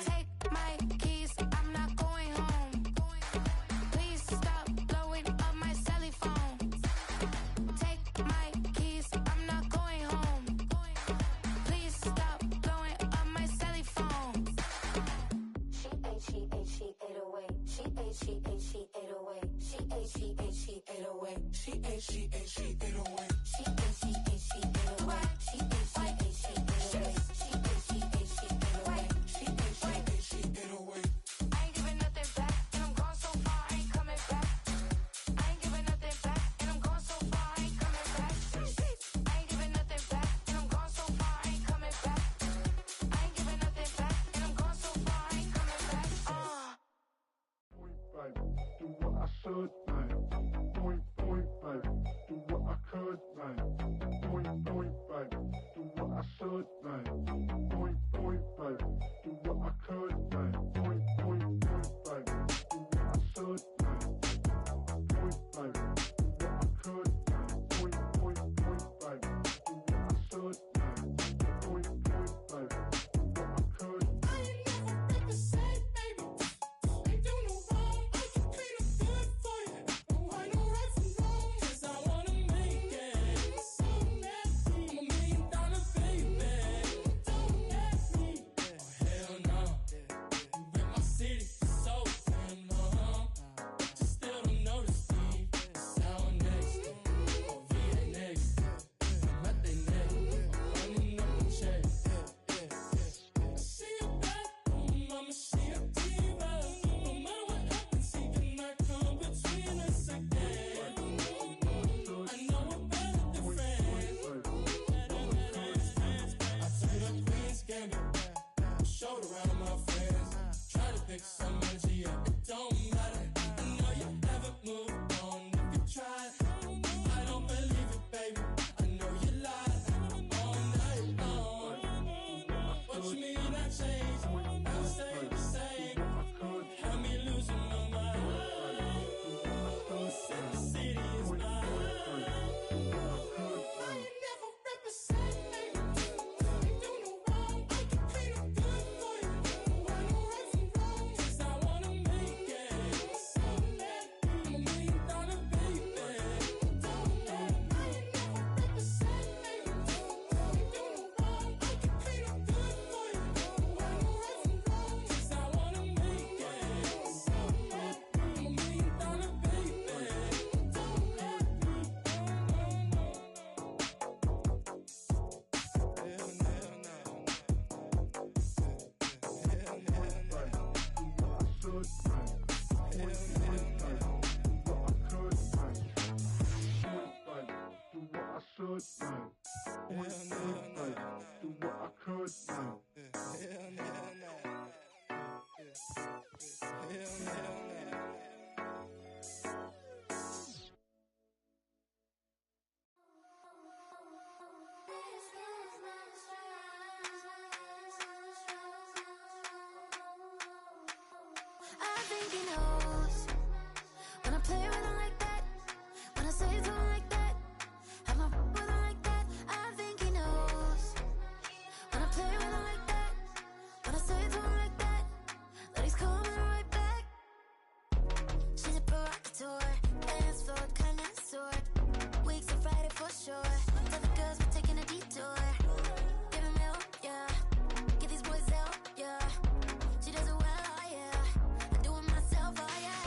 [SPEAKER 11] Take my keys, I'm not going home. Please stop blowing up my celly phone. Take my keys, I'm not going home. Please stop blowing up my celly phone. She ate away. She ate away. She ate away. She ate away. She
[SPEAKER 3] I should, like, point, baby, do what I could, like, point, baby, do what I should, like, point, baby, do what I could, like, point, baby, do what I should, like, point, baby, do what I could, like, point, baby, do what I should, like, point, baby, do what I could.
[SPEAKER 6] I ain't never represent, baby. Ain't do no wrong. I can clean up good for you. No, I know right from wrong. 'Cause I wanna make it. So nasty. I'm $1 million baby. Don't ask me. Oh, hell no. You rip my city so damn long. But you still don't notice me. Sound next. Oh, VA next. What they next. Running up the check. See you back, mama, she a diva. No matter what happens, he cannot come between us again. I know we're better than friends. I turned up Queen's Gambit, showed around my friends. Try to pick some energy up, it don't matter. I know you haven't moved on if you tried. I don't believe it, baby. I know you lied all night long. What you mean I changed? I stay the same. Had me losing my mind. Said the city is mine. I ain't never represent, baby. Ain't do no wrong. I can clean up good for you. No, I know right from wrong. 'Cause I wanna make it. So nasty. I'm $1 million baby. Don't let me. I ain't never represent, baby. Ain't do no wrong. I can clean up good for you. No, I know right from wrong. 'Cause I wanna make it. So nasty. I'm $1 million baby. Don't let me.
[SPEAKER 11] I think he knows when I play with him like that, when I say to him like that, have my with him like that. I think he knows when I play with him like that, when I say to him like that, that he's coming right back. She's a provocateur, dance floor connoisseur. Weeks on Friday for sure. Tell the girls we're taking a detour. Give him help, yeah. Get these boys out, yeah. She does it well, oh yeah. I do it myself, oh yeah.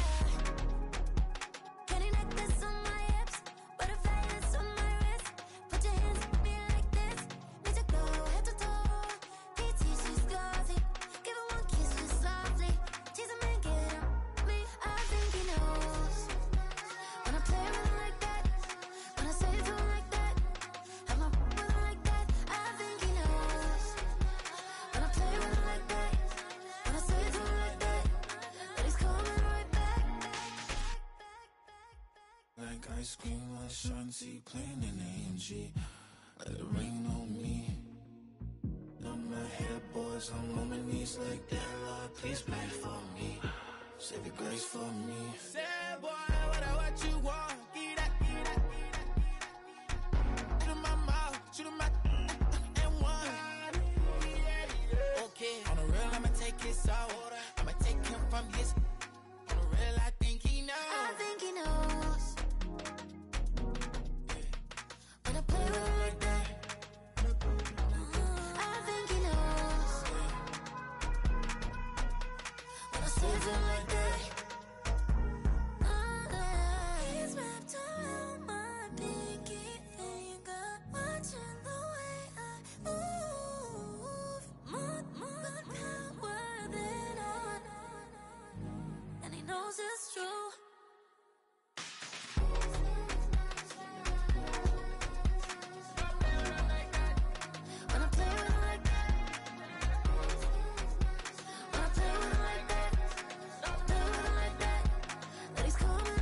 [SPEAKER 11] Candy necklace on my hips, butterflies on my wrist. Put your hands on me like this. Need to go head to toe. PT, she's gauzy. Give her one kiss just softly. Tease him and get him. Me, I think he knows when I play with him like that, when I say to him like that, have my with him like that. I think he knows when I play with him like that, when I say to him like that, that he's coming right back.
[SPEAKER 19] Like ice cream, like Shanti playing in AMG. Let it rain on me. On my head, boys, I'm on my knees like that. Lord, please pray for me. Save your grace for me.
[SPEAKER 10] Say, boy, what you want? Get that, Shoot in my mouth, shoot in my and one. Okay, on the real, I'ma take his soul. I'ma take him from his. On the real, I think he knows.
[SPEAKER 11] I think he knows when I play with him like that. I think he knows when I say to him like that. He's wrapped around my pinky finger, watching the way I move. More power than on, and he knows it's true. When I play with him like that, when I play with him like that, play with him like that, that he's coming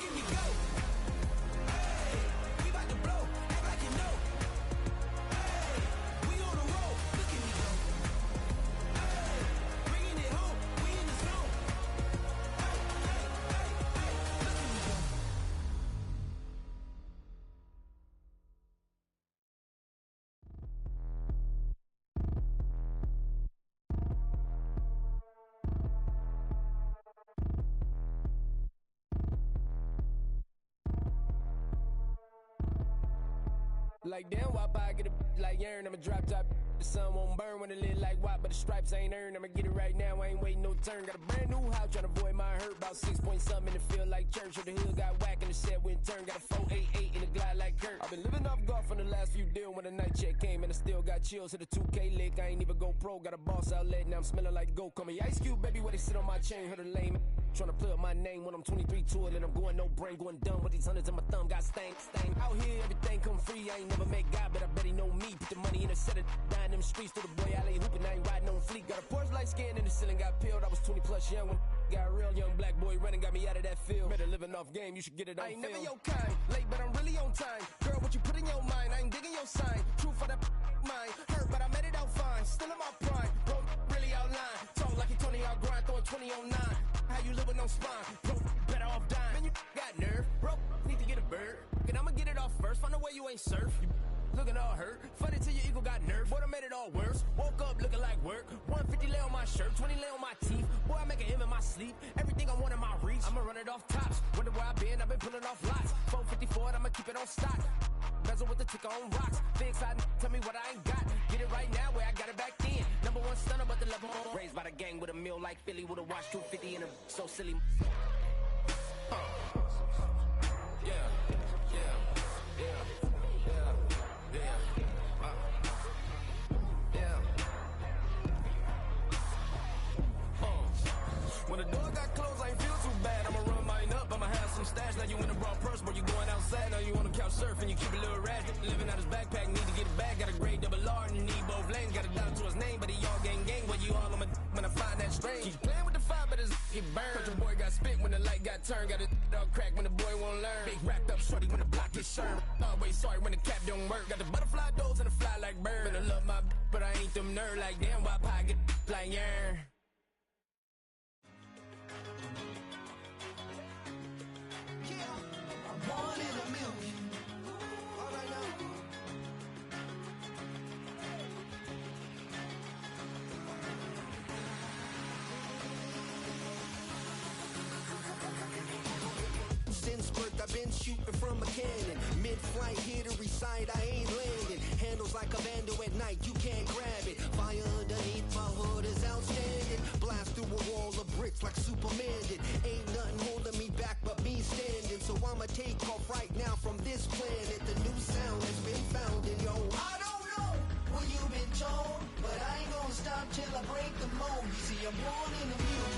[SPEAKER 13] at me go. Hey, we about to blow, act like you know. Hey, we on the road, look at me go. Hey, bringing it home, we in the zone. Hey, hey, hey, hey, look at me go. Like damn, why I get a like urn? I'ma drop top. The sun won't burn when it lit like what, but the stripes ain't earned. I'ma get it right now, I ain't waiting no turn. Got a brand new house, tryna avoid my hurt. About 6 point something in the field like church. Or the hill got whack and the set went turn. Got a 488 in the glide like Kurt. I've been living off golf on the last few deals. When the night check came and I still got chills. Hit a 2K lick, I ain't even go pro. Got a boss outlet, now I'm smelling like gold. Call me Ice Cube, baby, where they sit on my chain. Heard a lame tryna play up my name when I'm 23 to it. And I'm going no brain, going dumb with these hundreds in my thumb. Got stank. Out here, everything come free. I ain't never met God, but I bet he know me. Put the money in a set of down them streets. Through the boy alley hooping, I ain't riding on fleek. Got a Porsche light skin in the ceiling, got peeled. I was 20 plus young when got real. Young black boy running, got me out of that field. Better living off game, you should get it on film. I ain't never your kind, late but I'm really on time. Girl, what you put in your mind, I ain't digging your sign. True for that mind, hurt but I made it out fine. Still in my prime, bro, really outline. Talk like he Tony out grind, throwing 20 on 9. How you living on spine, bro, better off dying. Man, you got nerve, bro, need to get a bird. And I'ma get it off first, find a way you ain't surf. You looking all hurt, funny till your ego got nerve. Boy, I made it all worse, woke up looking like work. 150 lay on my shirt, 20 lay on my teeth. Boy, I make a him in my sleep, everything I want in my reach. I'ma run it off tops, wonder where I been, I've been pulling off lots. 454, I'ma keep it on stock. Bezel with the ticker on rocks. Big side, tell me what I ain't got. Get it right now where I got it back then. Number one stunner, but the level on. Raised by the gang with a meal like Philly with a watch 250 and a so silly. Yeah, yeah, yeah, yeah, yeah, yeah. When the door got closed, I ain't feel too bad. I'ma run mine up, I'ma have some stash. Now you in a broad purse, but you going outside. Now you on the couch surfing, you keep a little rat. Living out his backpack, need to get it back. Got a grade double R and need both lanes. Got a dollar to his name, but he all gang gang. Where you all on my when I find that strange. Keep playing with the fire, but his get burned. But your boy got spit when the light got turned. Got a dog crack when the boy won't learn. Big wrapped up shorty when the block gets served. Always sorry when the cap don't work. Got the butterfly doors and the fly like bird. And I love my but I ain't them nerd like damn. Why pie get like yeah.
[SPEAKER 3] One in a million. All right now.
[SPEAKER 10] Since birth I've been shooting from a cannon. Mid-flight here to recite, I ain't landing. Handles like a vandal at night, you can't grab it. Fire underneath my hood is outstanding. Blast through a wall of bricks like Superman did. Ain't nothing holding me back but me standing. So I'ma take off right now from this planet. The new sound has been founded, yo.
[SPEAKER 3] I don't know what you've been told, but I ain't gonna stop till I break the mold. You see, I'm born in a million.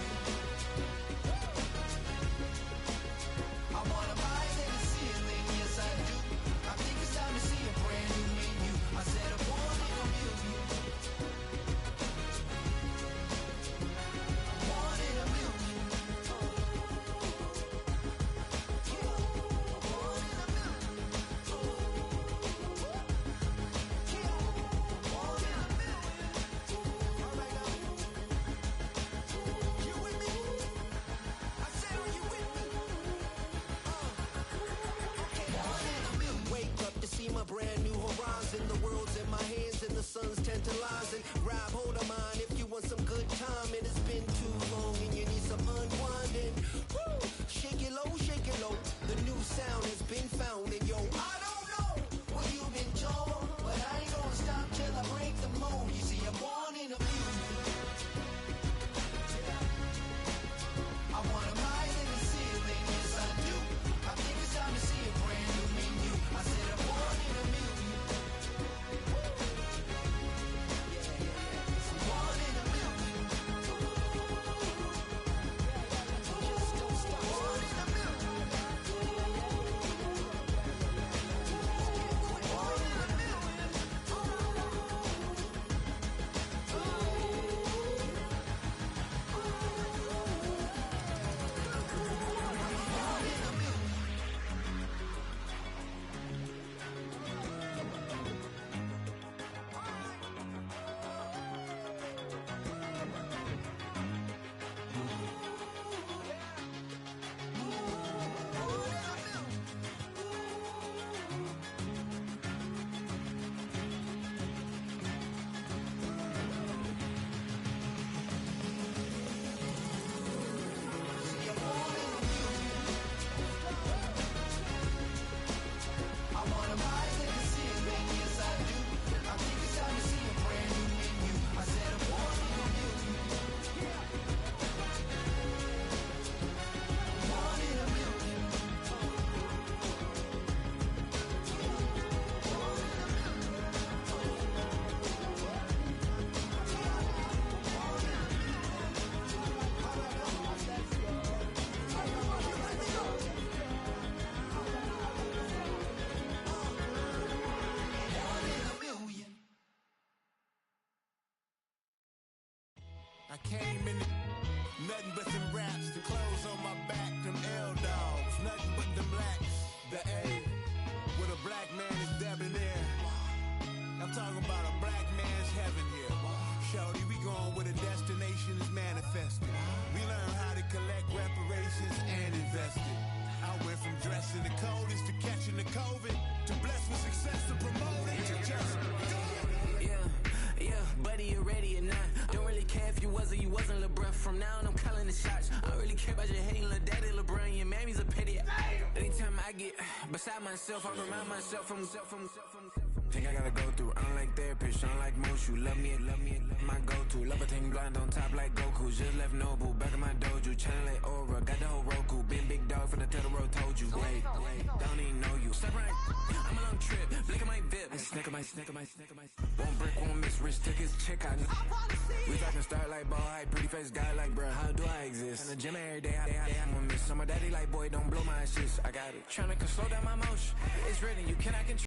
[SPEAKER 3] I wanna rise in the ceiling, yes I do. I think it's time to see a brand new menu. I said I'm born in a million. I'm born in a million.
[SPEAKER 17] came in the nothing but them raps, the clothes on my back, them L dogs, nothing but them blacks. The A, with a black man is debonair. I'm talking about a black man's heaven here. Shorty, we going where the destination is manifested. We learn how to collect reparations and invest it. I went from dressing the coldest to catching the COVID, to blessed with success to promote it, to just go.
[SPEAKER 16] Yeah, buddy, you ready or not? Don't really care if you was or you wasn't, lil' bruh. From now on, I'm calling the shots. I don't really care about your hating, lil' daddy, LeBron. Your mammy's a pity. Anytime I get beside myself, I remind myself from. Think I gotta go through. I don't like therapists, I don't like most. You love me, my go-to. Love a thing blind on top like Goku. Just left Noble, back in my dojo. Channel like Aura, got the whole Roku. Been big dog from the Tether Road, told you. Wait, don't even know you. Step right, I'm a long trip. Blink of my VIP. Snicker my. One brick, one miss. Rich took his chick out. We talking start like ball hype. Pretty face guy like, bruh, how do I exist? In the gym every day, I'm gonna miss. So my daddy like, boy, don't blow my assist. I got it. Tryna slow down my motion. It's written, you cannot control.